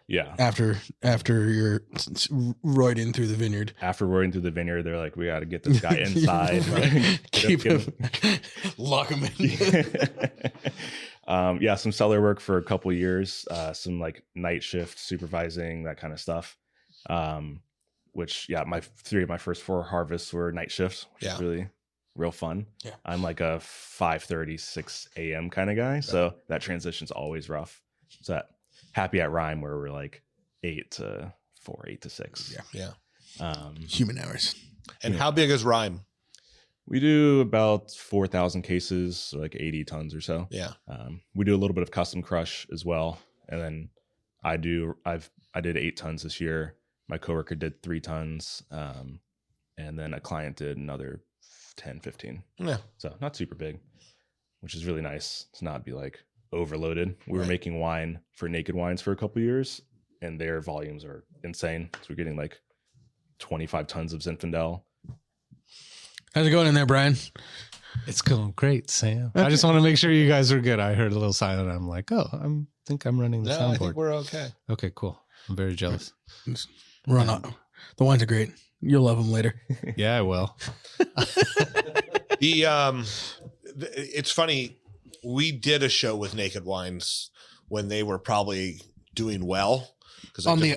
Yeah. After you're roiding through the vineyard. After roiding through the vineyard, they're like, we got to get this guy inside. Keep him. Lock him in. Yeah, some cellar work for a couple of years, some like night shift supervising, that kind of stuff. Which, yeah, my first 4 harvests were night shifts, which is really real fun. Yeah. I'm like a 5:30, 6 a.m. kind of guy. So that transition's always rough. So happy at Rhyme where we're like 8 to 4, 8 to 6. Yeah. Human hours. And how big is Rhyme? We do about 4,000 cases, so like 80 tons or so. Yeah. We do a little bit of custom crush as well. And then I did 8 tons this year. My coworker did 3 tons. And then a client did another 10, 15. Yeah. So not super big, which is really nice to not be like overloaded. We were making wine for Naked Wines for a couple of years, and their volumes are insane. So we're getting like 25 tons of Zinfandel. How's it going in there, Brian? It's going great, Sam. I just want to make sure you guys are good. I heard a little silent. I'm like, I think I'm running the soundboard. I think we're okay. Okay, cool. I'm very jealous. We're on. The wines are great. You'll love them later. Yeah, I will. It's funny. We did a show with Naked Wines when they were probably doing well. because on the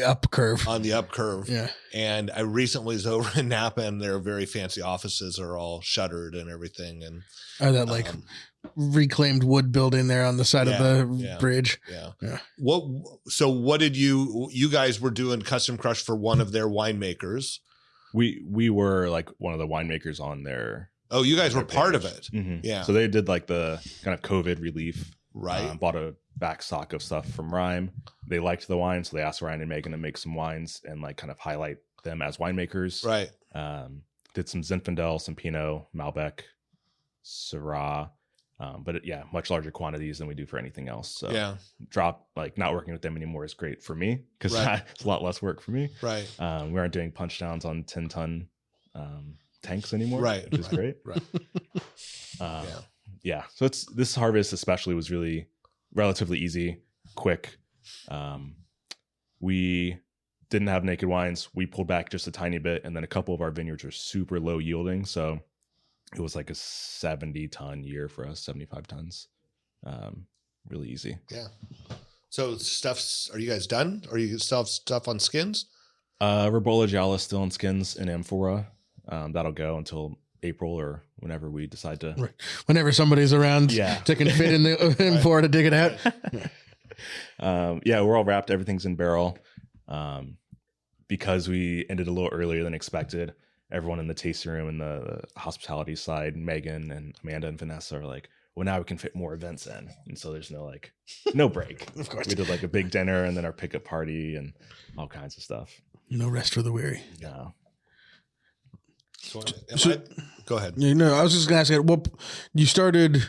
up curve. On the up curve. Yeah. And I recently was over in Napa, and their very fancy offices are all shuttered and everything. And that like reclaimed wood building there on the side of the bridge. Yeah. What did you guys were doing custom crush for one of their winemakers? We were like one of the winemakers on their. Oh, you guys were part page. of it. Mm-hmm. Yeah. So they did like the kind of COVID relief. Right. Bought a back stock of stuff from Rhyme. They liked the wine, so they asked Ryan and Megan to make some wines and like kind of highlight them as winemakers. Right. Did some Zinfandel, some Pinot, Malbec, Syrah. But much larger quantities than we do for anything else. So not working with them anymore is great for me because it's a lot less work for me. Right. We aren't doing punch downs on 10-ton tanks anymore. Right. Which is great. Right. So this harvest especially was really relatively easy, quick. We didn't have naked wines. We pulled back just a tiny bit, and then a couple of our vineyards are super low yielding. So it was like a 70-ton year for us, 75 tons. Really easy. Yeah. So are you guys done? Or you still have stuff on skins? Ribolla Gialla still in skins in amphora. That'll go until April or whenever we decide to. Right. Whenever somebody's around that can fit in the amphora to dig it out. We're all wrapped. Everything's in barrel. Because we ended a little earlier than expected. Everyone in the tasting room and the hospitality side, Megan and Amanda and Vanessa, are like, well, now we can fit more events in. And so there's no break. Of course. We did like a big dinner and then our pickup party and all kinds of stuff. No rest for the weary. No. Go ahead. I was just going to ask, you started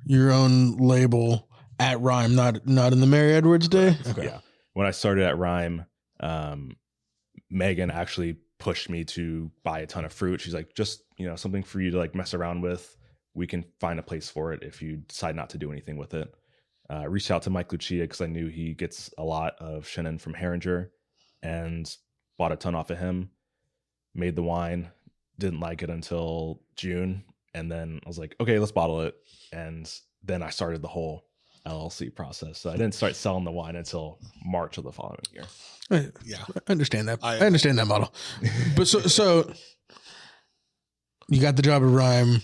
your own label at Rhyme, not in the Mary Edwards day? Okay. Yeah. When I started at Rhyme, Megan actually pushed me to buy a ton of fruit. She's like, just, something for you to like mess around with. We can find a place for it if you decide not to do anything with it. I reached out to Mike Lucia because I knew he gets a lot of Chenin from Herringer and bought a ton off of him, made the wine, didn't like it until June. And then I was like, okay, let's bottle it. And then I started the whole LLC process. So I didn't start selling the wine until March of the following year. Yeah, I understand that. I understand that model. But so you got the job at Rhyme.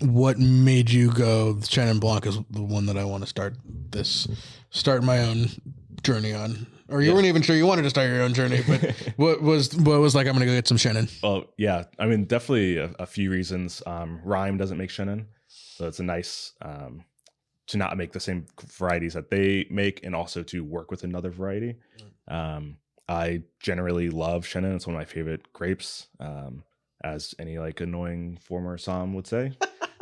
What made you go, Chenin Blanc is the one that I want to start my own journey on? Or you weren't even sure you wanted to start your own journey, but what was like, I'm going to go get some Chenin? Oh, yeah. I mean, definitely a few reasons. Rhyme doesn't make Chenin. So it's a nice to not make the same varieties that they make and also to work with another variety. I generally love Chenin. It's one of my favorite grapes, as any like annoying former Somm would say.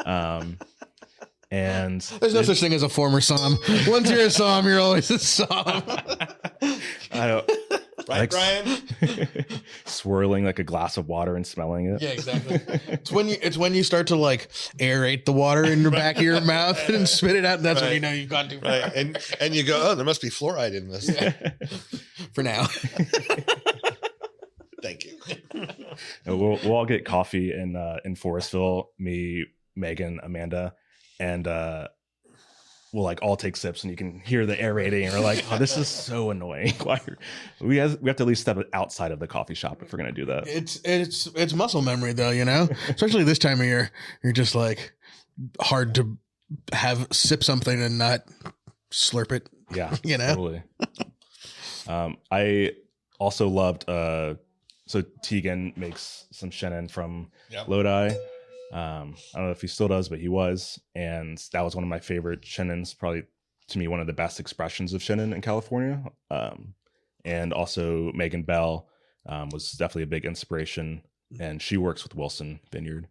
And there's no such thing as a former Somm. Once you're a Somm, you're always a Somm. I don't, right, Brian? Swirling like a glass of water and smelling it. Yeah, exactly. It's when you start to like aerate the water in the back of your mouth and spit it out. And that's when you know you've gone too far. Right. And you go, oh, there must be fluoride in this. For now. Thank you. We'll all get coffee in Forestville, me, Megan, Amanda, and we'll like all take sips and you can hear the aerating and we're like, oh, this is so annoying. We have to at least step outside of the coffee shop if we're going to do that. It's muscle memory though, especially this time of year, you're just like hard to sip something and not slurp it. Yeah, totally. I also loved, so Tegan makes some Chenin from Lodi. I don't know if he still does, but he was. And that was one of my favorite Chenins, probably to me, one of the best expressions of Chenin in California. And also Megan Bell was definitely a big inspiration. And she works with Wilson Vineyard.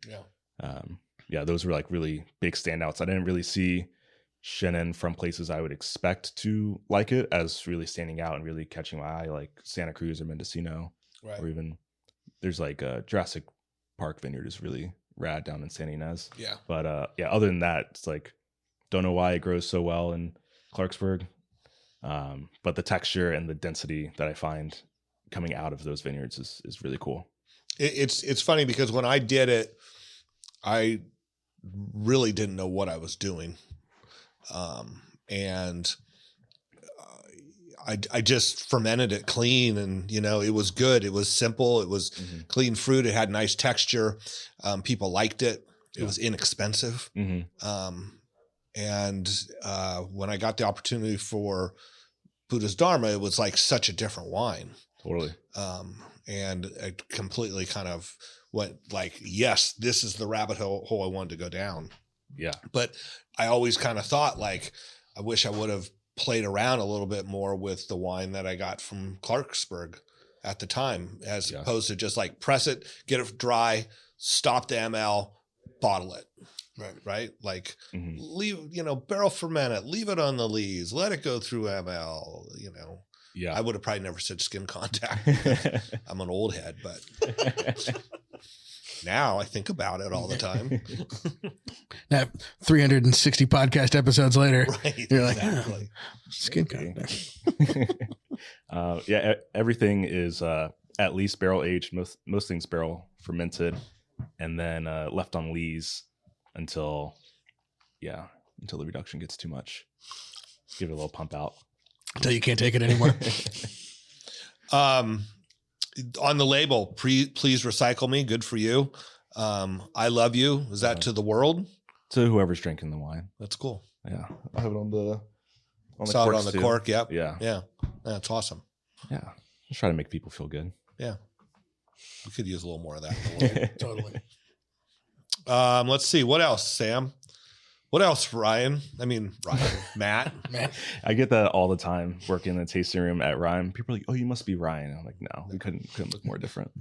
Those were like really big standouts. I didn't really see Chenin from places I would expect to like it as really standing out and really catching my eye, like Santa Cruz or Mendocino. Right. Or even there's like Jurassic Park Vineyard is really rad down in San Ynez. Yeah. But other than that, it's like, don't know why it grows so well in Clarksburg. But the texture and the density that I find coming out of those vineyards is really cool. It's funny because when I did it, I really didn't know what I was doing. And I just fermented it clean, and it was good. It was simple. It was clean fruit. It had nice texture. People liked it. It was inexpensive. And when I got the opportunity for Buddha's Dharma, it was like such a different wine. Totally. And I completely kind of went like, yes, this is the rabbit hole I wanted to go down. Yeah. But I always kind of thought like, I wish I would have played around a little bit more with the wine that I got from Clarksburg at the time, as opposed to just like press it, get it dry, stop the ML, bottle it. Right. Like leave, barrel ferment it, leave it on the lees, let it go through ML, Yeah. I would have probably never said skin contact. I'm an old head, but now I think about it all the time. Now, 360 podcast episodes later, you're exactly. like, skin contact. Everything is at least barrel aged. Most things barrel fermented, and then left on lees until the reduction gets too much. Give it a little pump out Until you can't take it anymore. On the label, please recycle me. Good for you. I love you. Is that to the world? To whoever's drinking the wine. That's cool. Yeah, I have it on the Saw it corks on the too. cork. Yep. Yeah. That's awesome. Yeah. Just try to make people feel good. Yeah. We could use a little more of that. Totally. Let's see. What else, Sam? What else, Ryan? Matt. I get that all the time working in the tasting room at Rhyme. People are like, "Oh, you must be Ryan." I'm like, "No, we couldn't look more different."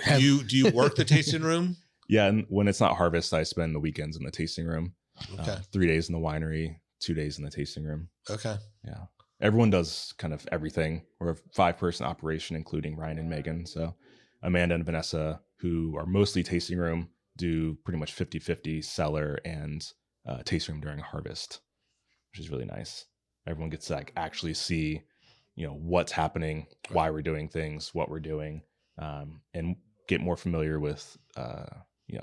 Do you work the tasting room? Yeah, and when it's not harvest, I spend the weekends in the tasting room. Okay. 3 days in the winery, 2 days in the tasting room. Okay. Yeah. Everyone does kind of everything. We're a 5-person operation, including Ryan and Megan. So Amanda and Vanessa, who are mostly tasting room, do pretty much 50-50 cellar and tasting room during harvest, which is really nice. Everyone gets to actually see, what's happening, why we're doing things, what we're doing, and get more familiar with,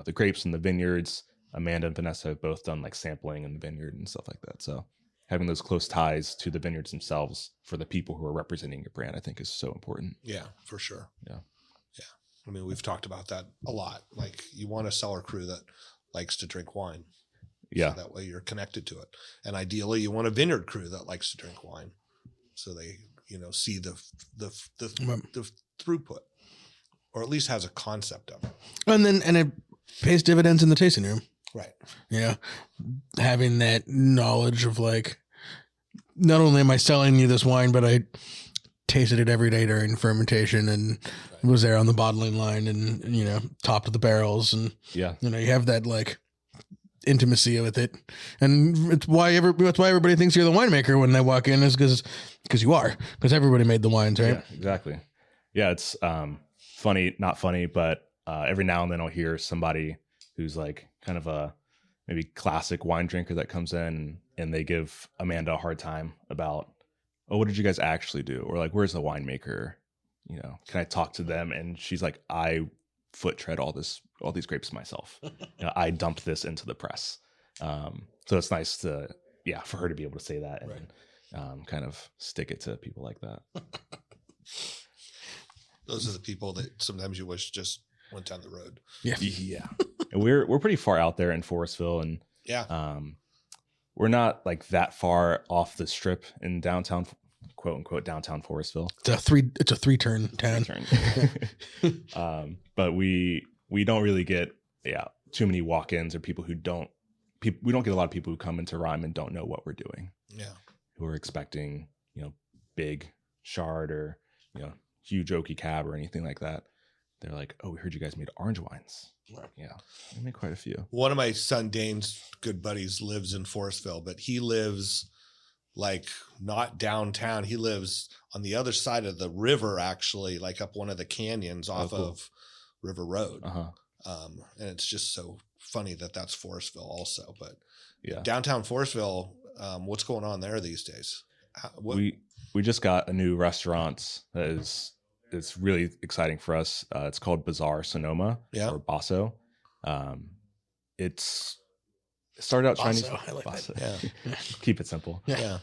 the grapes and the vineyards. Amanda and Vanessa have both done sampling in the vineyard and stuff like that. So having those close ties to the vineyards themselves for the people who are representing your brand, I think is so important. Yeah, for sure. Yeah. We've talked about that a lot. Like, you want a cellar crew that likes to drink wine. Yeah. So that way you're connected to it. And ideally you want a vineyard crew that likes to drink wine. So they, see the throughput, or at least has a concept of it. And it pays dividends in the tasting room. Right. Having that knowledge of not only am I selling you this wine, but I tasted it every day during fermentation and was there on the bottling line and topped the barrels and you have that intimacy with it, and it's why everybody thinks you're the winemaker when they walk in, is because you are, because everybody made the wines, right? Yeah, exactly. Yeah, it's funny, not funny, but every now and then I'll hear somebody who's kind of a maybe classic wine drinker that comes in and they give Amanda a hard time about, "Oh, what did you guys actually do?" Or where's the winemaker? Can I talk to them? And she's like, "I foot tread all these grapes myself. I dumped this into the press." So it's nice for her to be able to say that and kind of stick it to people like that. Those are the people that sometimes you wish just went down the road. Yeah. And we're pretty far out there in Forestville, and we're not that far off the strip in downtown, quote unquote, downtown Forestville. It's a 3-turn town. But we don't really get too many walk-ins or people who we don't get a lot of people who come into Rhyme and don't know what we're doing. Yeah. Who are expecting, big Chard or, huge oaky cab or anything like that. They're like, "Oh, we heard you guys made orange wines." Yeah, we made quite a few. One of my son Dane's good buddies lives in Forestville, but he lives not downtown. He lives on the other side of the river, actually, up one of the canyons off of River Road. And it's just so funny that that's Forestville also. But downtown Forestville, what's going on there these days? We just got a new restaurant that it's really exciting for us. It's called Bazaar Sonoma, or Basso. It started out Chinese. I like Basso. that. Yeah. Keep it simple. Yeah.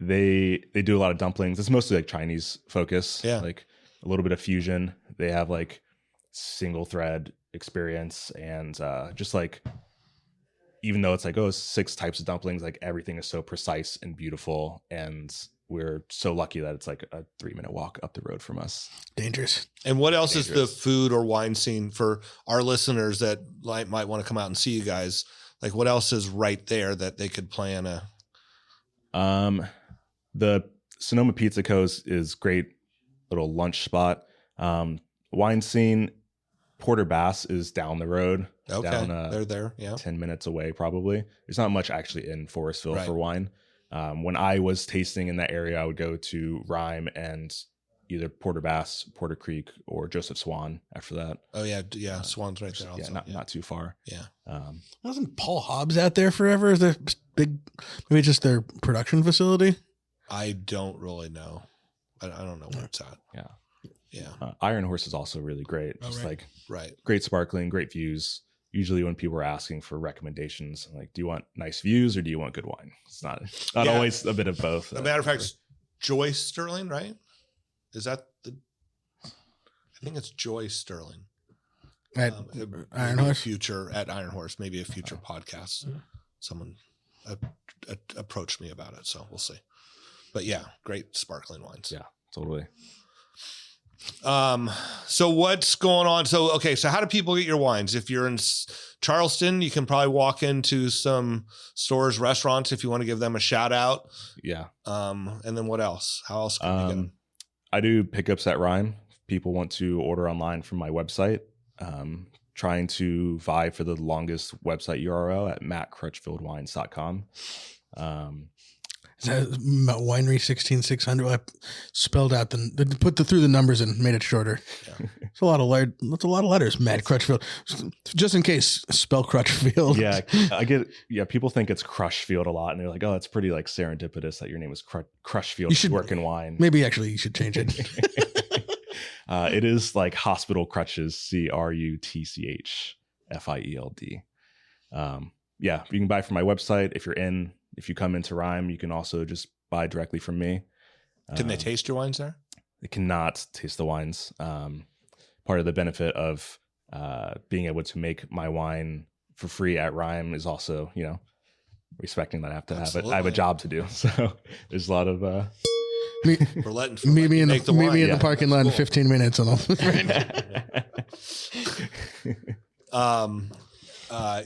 they do a lot of dumplings. It's mostly like Chinese focus. Yeah. Like a little bit of fusion. They have like single thread experience, and just like, even though it's like, oh, 6 types of dumplings, like everything is so precise and beautiful, and we're so lucky that it's like a 3-minute walk up the road from us. Dangerous. And what else is the food or wine scene for our listeners that might want to come out and see you guys? Like, what else is right there that they could plan a? The Sonoma Pizza Co. is great little lunch spot. Wine scene, Porter Bass is down the road. Okay, down, they're there. Yeah, 10 minutes away probably. There's not much actually in Forestville Right. for wine. When I was tasting in that area, I would go to Rhyme and either Porter Bass, Porter Creek, or Joseph Swan after that. Oh yeah. Swan's right there. Also. Yeah, not too far. Yeah. Wasn't Paul Hobbs out there forever? Is there big, maybe just their production facility? I don't really know. I don't know where it's at. Yeah. Iron Horse is also really great. Oh, Just right. like Right. great sparkling, great views. Usually when people are asking for recommendations, I'm like, do you want nice views or do you want good wine? It's not Yeah. always a bit of both. As a matter of fact, Joy Sterling, right? Is that the? I think it's Joy Sterling. At Maybe Iron a Horse? future at Iron Horse, maybe a future podcast. Someone approached me about it, so we'll see. But yeah, great sparkling wines. Yeah, totally. So what's going on? So how do people get your wines? If you're in Charleston, you can probably walk into some stores, restaurants, if you want to give them a shout out. Yeah. And then what else? How else can you get them? I do pickups at Rhyme. People want to order online from my website. Trying to vie for the longest website URL at mattcrutchfieldwines.com. Is that winery 16600? I spelled out through the numbers and made it shorter. Yeah. It's a lot of that's a lot of letters. Matt Crutchfield. Just in case, spell Crutchfield. Yeah, people think it's Cruchfield a lot, and they're like, "Oh, it's pretty like serendipitous that your name is Cruchfield. You should work in wine." Maybe actually you should change it. It is like hospital crutches, CRUTCHFIELD. Yeah, you can buy from my website. If you come into Rhyme, you can also just buy directly from me. Can they taste your wines there? They cannot taste the wines. Part of the benefit of being able to make my wine for free at Rhyme is also, respecting that I have to have it. I have a job to do. So there's a lot of Meet me in the parking lot in 15 minutes and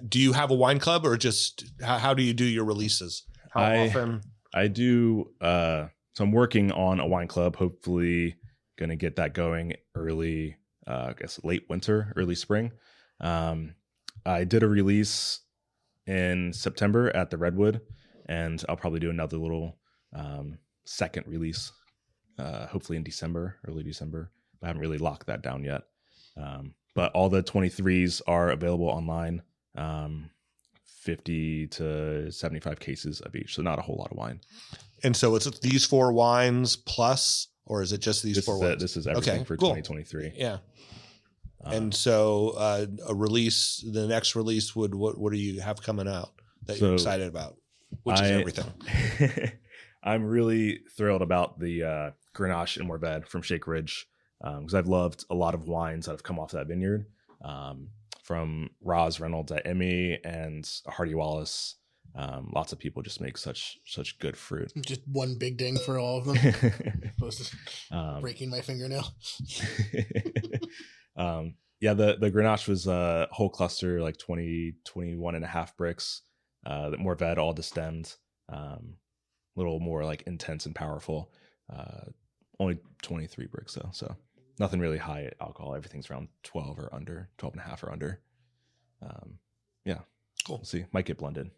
do you have a wine club, or just how do you do your releases? How often? I do. So I'm working on a wine club. Hopefully, going to get that going early. I guess late winter, early spring. I did a release in September at the Redwood, and I'll probably do another little second release, hopefully in December, early December. I haven't really locked that down yet. But all the 23s are available online, 50 to 75 cases of each. So not a whole lot of wine. And so it's these 4 wines plus, or is it just these 4 wines? This is everything for cool. 2023. Yeah. And so the next release what do you have coming out that you're excited about? Which is everything. I'm really thrilled about the Grenache and Mourvedre from Shake Ridge, because I've loved a lot of wines that have come off that vineyard, from Roz Reynolds at Emmy and Hardy Wallace. Lots of people just make such good fruit. just one big ding for all of them. Opposed to breaking my fingernail. The Grenache was a whole cluster, like 21 and a half bricks. The Mourvedre all destemmed. Little more like intense and powerful. Only 23 bricks though, so nothing really high alcohol. Everything's around 12 or under, 12 and a half or under. Cool. We'll see. Might get blended.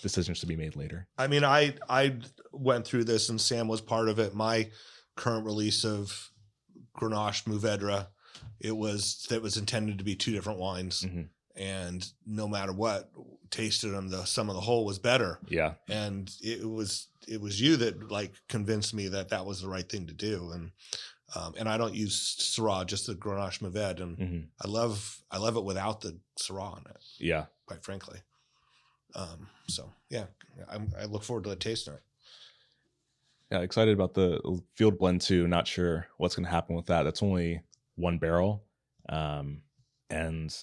Decisions to be made later. I mean, I went through this and Sam was part of it. My current release of Grenache Mourvedre, it was intended to be 2 different wines. Mm-hmm. And no matter what, tasted them, the sum of the whole was better. Yeah. And it was you that like convinced me that was the right thing to do. And I don't use Syrah, just the Grenache Mourvedre. And Mm-hmm. I love it without the Syrah in it. Yeah. Quite frankly. So yeah, I look forward to tasting it. Yeah, excited about the field blend too. Not sure what's going to happen with that. That's only 1 barrel. And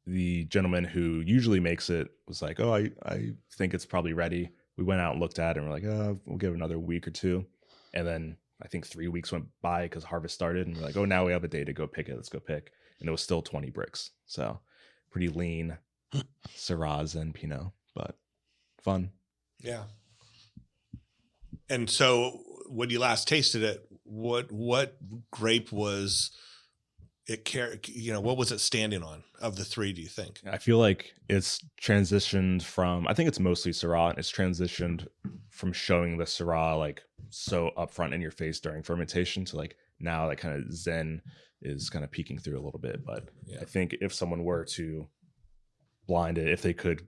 the gentleman who usually makes it was like, oh, I think it's probably ready. We went out and looked at it and we're like, oh, we'll give it another week or two. And then I think 3 weeks went by because harvest started. And we're like, oh, now we have a day to go pick it. Let's go pick. And it was still 20 bricks. So pretty lean Syrahs and Pinot, but fun. Yeah. And so when you last tasted it, what grape was it? What was it standing on of the three? Do you think? I feel like it's transitioned from. I think it's mostly Syrah. And it's transitioned from showing the Syrah like so upfront in your face during fermentation to like now that kind of Zen is kind of peeking through a little bit. But I think if someone were to blind it, if they could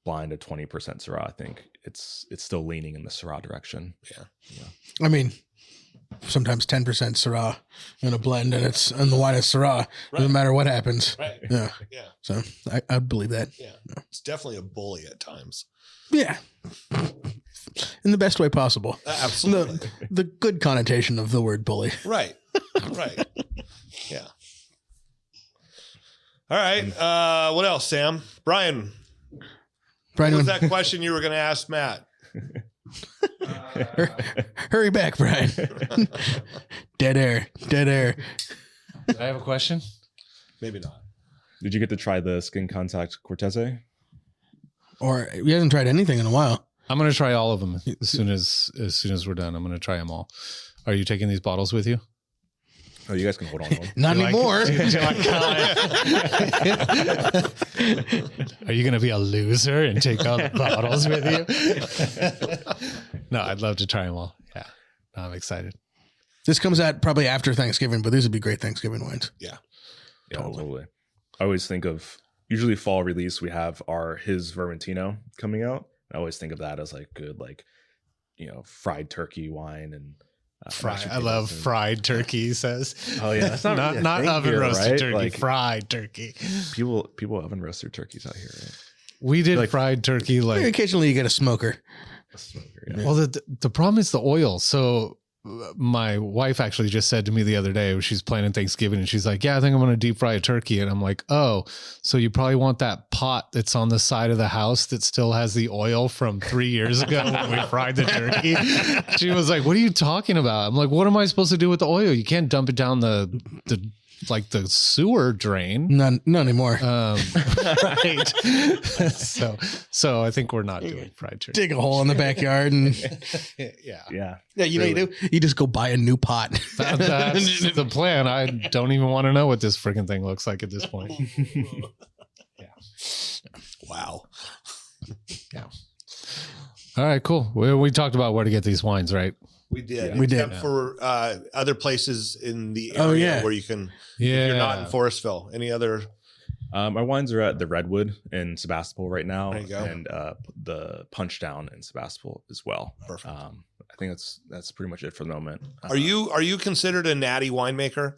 blind a 20% Syrah, I think it's still leaning in the Syrah direction. Yeah. I mean, sometimes 10% Syrah in a blend, and it's in the wine is Syrah. Doesn't matter what happens. Right. Yeah. Yeah. So I believe that. Yeah. It's definitely a bully at times. Yeah. In the best way possible. Absolutely. The good connotation of the word bully. Right. Right. Yeah. All right. What else, Sam? Brian, what was that question you were going to ask Matt? Hurry back, Brian. Dead air. Do I have a question? Maybe not. Did you get to try the skin contact Cortese? Or he hasn't tried anything in a while. I'm going to try all of them as soon as we're done. I'm going to try them all. Are you taking these bottles with you? Oh, you guys can hold on to one. Not anymore. Are you going to be a loser and take all the bottles with you? No, I'd love to try them all. Yeah, no, I'm excited. This comes out probably after Thanksgiving, but these would be great Thanksgiving wines. Yeah. Totally. I always think of, usually fall release, we have his Vermentino coming out. I always think of that as like good, like, fried turkey wine and I love fried turkey, he says. Oh yeah, that's not oven roasted right? turkey, like, fried turkey. People oven roast their turkeys out here. Right? We did fried turkey like occasionally you get a smoker. Yeah. Well, the problem is the oil. So my wife actually just said to me the other day, she's planning Thanksgiving and she's like, yeah, I think I'm going to deep fry a turkey. And I'm like, oh, so you probably want that pot that's on the side of the house that still has the oil from 3 years ago when we fried the turkey. She was like, what are you talking about? I'm like, what am I supposed to do with the oil? You can't dump it down the sewer drain. None anymore. Right. So I think we're not doing fried turkey. Dig a hole in the backyard and yeah. You know you do. You just go buy a new pot. That's the plan. I don't even want to know what this freaking thing looks like at this point. Wow. Yeah. All right, cool. We talked about where to get these wines, right? We did. We Except did. for other places in the area where you can, if you're not in Forestville. Any other? Our wines are at the Redwood in Sebastopol right now. There you go. And the Punch Down in Sebastopol as well. Perfect. I think that's pretty much it for the moment. Are you considered a natty winemaker?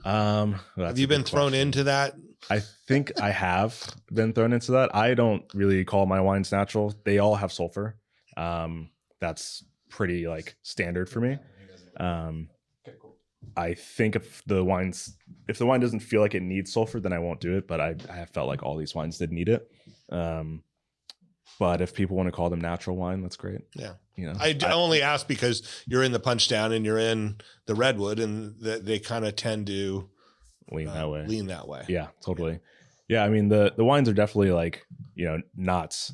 Have you been thrown into that? I think I have been thrown into that. I don't really call my wines natural. They all have sulfur. That's pretty like standard for me. I think if the wine doesn't feel like it needs sulfur, then I won't do it. But I have felt like all these wines did need it. But if people want to call them natural wine, that's great. Yeah. I only ask because you're in the Punch Down and you're in the Redwood, and they kind of tend to lean that way. Yeah, totally. Yeah. I mean, the wines are definitely like, not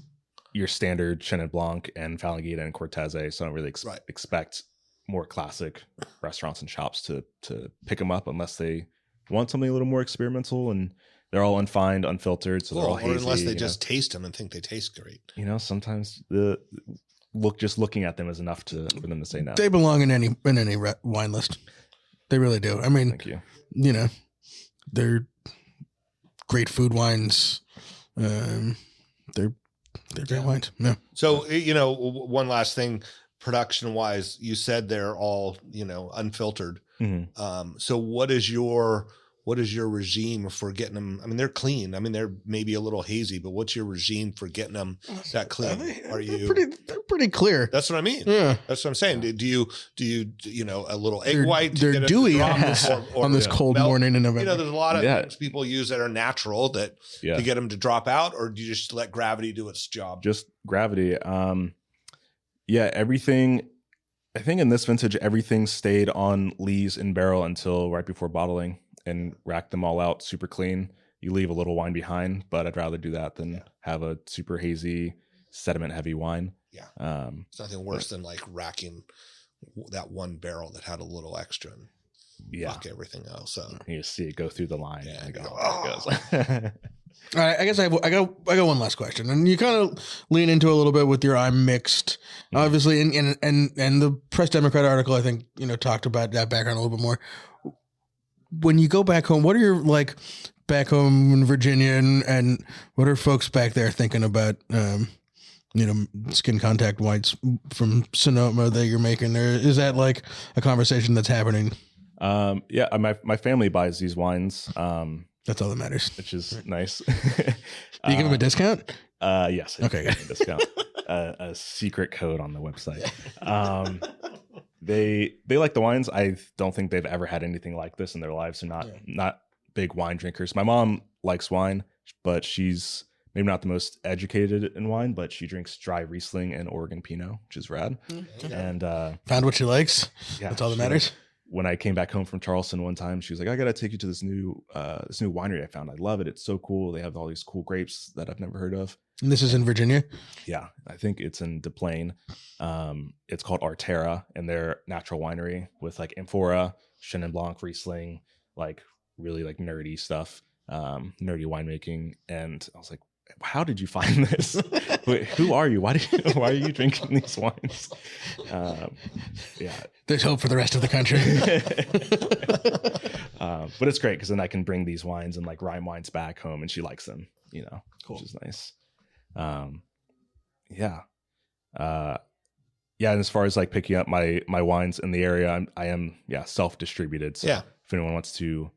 your standard Chenin Blanc and Falangita and Cortese. So I don't really expect more classic restaurants and shops to pick them up unless they want something a little more experimental, and they're all unfined, unfiltered. So they're all hazy, or unless they just taste them and think they taste great. Sometimes looking at them is enough for them to say no. They belong in any wine list. They really do. I mean, thank you. They're great food wines. They're great wines. Yeah. So, one last thing, production wise, you said they're all, unfiltered. Mm-hmm. So what is your what is your regime for getting them? I mean, they're clean. I mean, they're maybe a little hazy, but what's your regime for getting them that clean? They're pretty clear. That's what I mean. Yeah. That's what I'm saying. Do you know, a little egg white? They're dewy on this cold milk? morning in November. You know, there's a lot of things people use that are natural to get them to drop out, or do you just let gravity do its job? Just gravity. Everything. I think in this vintage, everything stayed on lees in barrel until right before bottling, and racked them all out super clean. You leave a little wine behind, but I'd rather do that than have a super hazy, sediment heavy wine. Yeah. It's nothing worse than like racking that one barrel that had a little extra and fuck everything else. So you see it go through the line. Yeah, and there it goes. All right, I guess I got one last question, and you kind of lean into a little bit with your I'm mixed, obviously, and the Press Democrat article I think talked about that background a little bit more. When you go back home, what are your back home in Virginia, and what are folks back there thinking about skin contact wines from Sonoma that you're making? Or is that like a conversation that's happening? My family buys these wines. That's all that matters. Which is nice. Do you give them a discount? Yes. Okay. A discount. A secret code on the website. They like the wines. I don't think they've ever had anything like this in their lives. They're not big wine drinkers. My mom likes wine, but she's maybe not the most educated in wine, but she drinks dry Riesling and Oregon Pinot, which is rad. Okay. And found what she likes. Yeah, that's all that matters. When I came back home from Charleston one time, she was like, I got to take you to this new winery I found. I love it. It's so cool. They have all these cool grapes that I've never heard of. And this is in Virginia? Yeah. I think it's in Des Plaines. It's called Arterra, and they're natural winery with Amphora, Chenin Blanc, Riesling, really nerdy stuff, nerdy winemaking. And I was like, how did you find this? Wait, who are you? Why are you drinking these wines? There's hope for the rest of the country. But it's great because then I can bring these wines and rye wines back home, and she likes them, cool. Which is nice. And as far as picking up my wines in the area, I am self-distributed. So if anyone wants to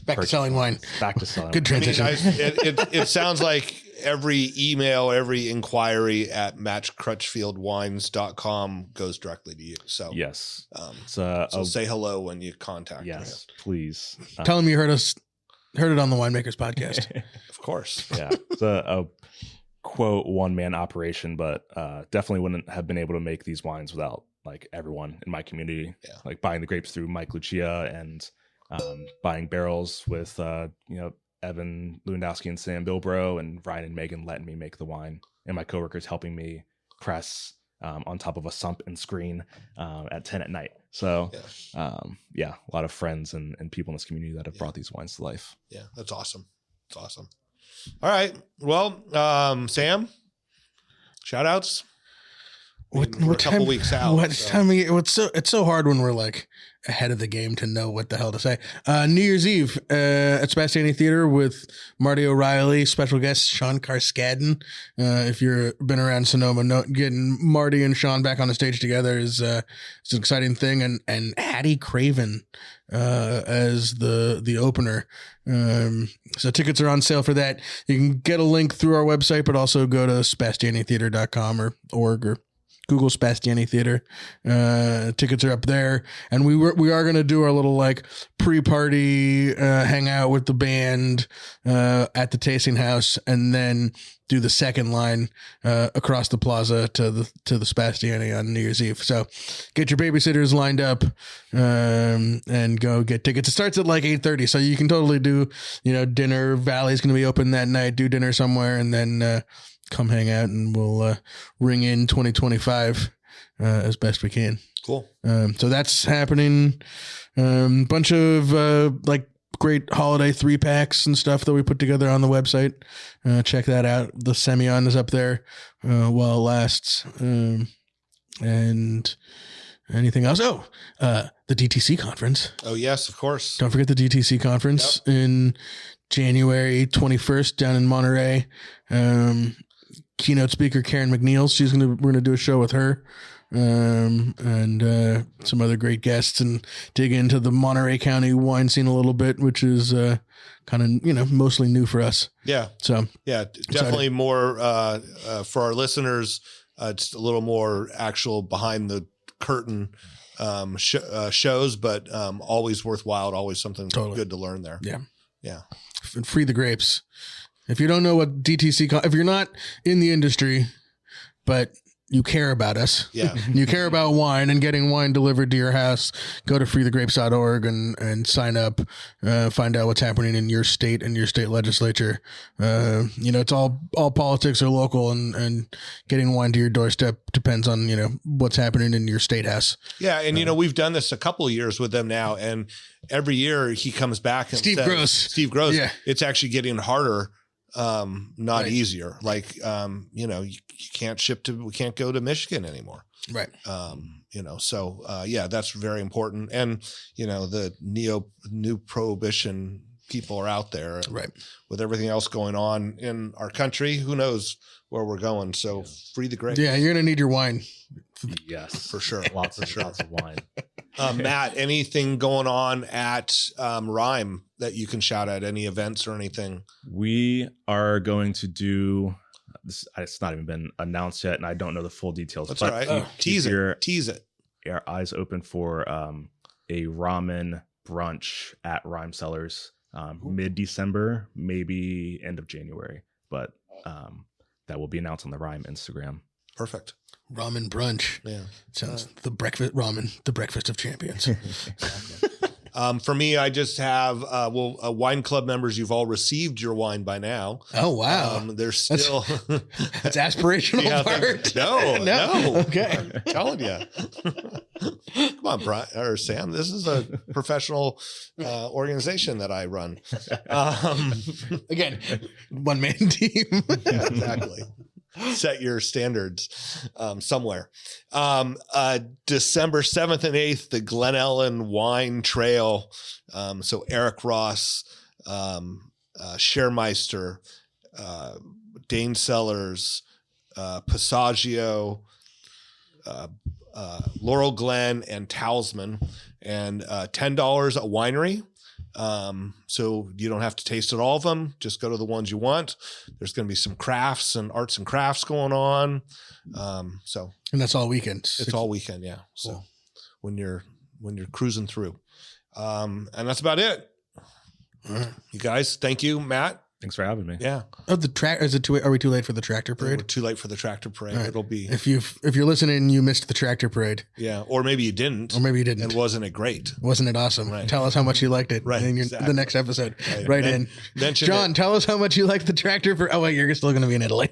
back to selling wine. Back to selling. Good transition. It sounds like every email, every inquiry at matchcrutchfieldwines.com goes directly to you. So yes. So say hello when you contact me. Yes, please. Tell them you heard it on the Winemakers podcast. Of course. Yeah. It's a quote one-man operation, but definitely wouldn't have been able to make these wines without everyone in my community. Yeah. Buying the grapes through Mike Lucia and buying barrels with Evan Lewandowski and Sam Bilbro, and Ryan and Megan letting me make the wine, and my coworkers helping me press on top of a sump and screen at 10 at night. So a lot of friends and people in this community that have brought these wines to life. Yeah, that's awesome. It's awesome. All right. Well, Sam, shout outs. We're a couple weeks out. It's so hard when we're ahead of the game to know what the hell to say. New Year's Eve at Sebastiani Theater with Marty O'Reilly, special guest Sean Carskadden. If you've been around Sonoma, getting Marty and Sean back on the stage together is it's an exciting thing. And Hattie Craven as the opener. So tickets are on sale for that. You can get a link through our website, but also go to sebastianitheater.com or org or Google Sebastiani Theater. Tickets are up there, and we are going to do our little pre-party hangout with the band at the tasting house, and then do the second line across the plaza to the Sebastiani on New Year's Eve. So get your babysitters lined up and go get tickets. It starts at 8:30, so you can totally do dinner. Valley's going to be open that night. Do dinner somewhere, and then come hang out, and we'll ring in 2025 as best we can. Cool. So that's happening. Bunch of great holiday 3-packs and stuff that we put together on the website. Check that out. The Semillon is up there while it lasts. And anything else? The DTC conference. Oh, yes, of course. Don't forget the DTC conference in January 21st down in Monterey. Keynote speaker Karen McNeil. We're gonna do a show with her and some other great guests, and dig into the Monterey County wine scene a little bit, which is kind of mostly new for us. Yeah. So yeah, definitely more for our listeners. Just a little more actual behind the curtain shows, but always worthwhile. Always something good to learn there. Yeah. Yeah. Free the grapes. If you don't know what DTC, if you're not in the industry, but you care about us, you care about wine and getting wine delivered to your house, go to freethegrapes.org and sign up, find out what's happening in your state and your state legislature. It's all politics are local, and getting wine to your doorstep depends on, what's happening in your state house. Yeah. And, we've done this a couple of years with them now, and every year he comes back and Steve Gross, yeah. It's actually getting harder. Not easier. Like, you can't we can't go to Michigan anymore. Right. That's very important. And, the new prohibition people are out there, right? With everything else going on in our country, who knows where we're going. So free the grapes. Yeah. You're going to need your wine. Yes, for sure. Lots of wine. Matt, anything going on at Rhyme that you can shout at? Any events or anything? We are going to do this. It's not even been announced yet, and I don't know the full details. That's but all right. Tease it. Our eyes open for a ramen brunch at Rhyme Cellars mid-December, maybe end of January. But that will be announced on the Rhyme Instagram. Perfect. Ramen brunch. Yeah. Sounds the breakfast of champions. For me, I just have, wine club members, you've all received your wine by now. Oh, wow. There's still. That's aspirational part. No. Okay. I'm telling you. Come on, Brian or Sam. This is a professional organization that I run. Again, one-man team. Yeah, exactly. Set your standards somewhere. December 7th and 8th, the Glen Ellen Wine Trail. So Eric Ross, Schermeister, Dane Sellers, Passaggio, Laurel Glen, and Talisman, and $10 a winery. So you don't have to taste at all of them. Just go to the ones you want. There's going to be some crafts and arts and crafts going on. And that's all weekend. It's all weekend. Yeah. Cool. So when you're cruising through, and that's about it. Right. You guys, thank you, Matt. Thanks for having me. Yeah. Oh, are we too late for the tractor parade? We're too late for the tractor parade. Right. It'll be if you're listening and you missed the tractor parade. Yeah, or maybe you didn't. And wasn't it great? Wasn't it awesome? Right. Tell us how much you liked it. Right. In Exactly. the next episode. Right. In. John, tell us how much you liked the tractor parade. Oh wait, you're still going to be in Italy.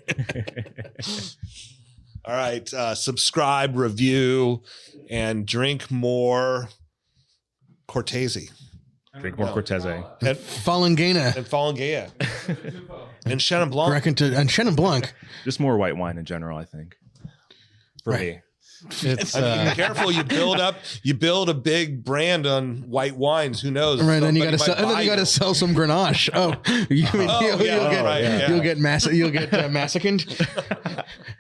All right. Subscribe, review, and drink more Cortese. Drink more Cortese. And Falangena. And Chenin Blanc. And Chenin Blanc. Just more white wine in general, I think. For me. It's be careful. You build a big brand on white wines. Who knows? Right. Then you got to sell some Grenache. You'll get massacred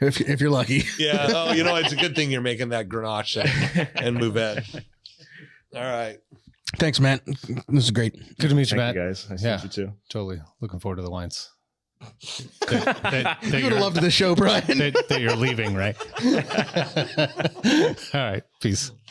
if you're lucky. Yeah. Oh, it's a good thing you're making that Grenache and Mourvèdre. All right. Thanks, Matt. This is great. Good to meet you, Matt. You guys. Nice to meet you too. Totally. Looking forward to the wines. You would have loved the show, Brian. That you're leaving, right? All right. Peace.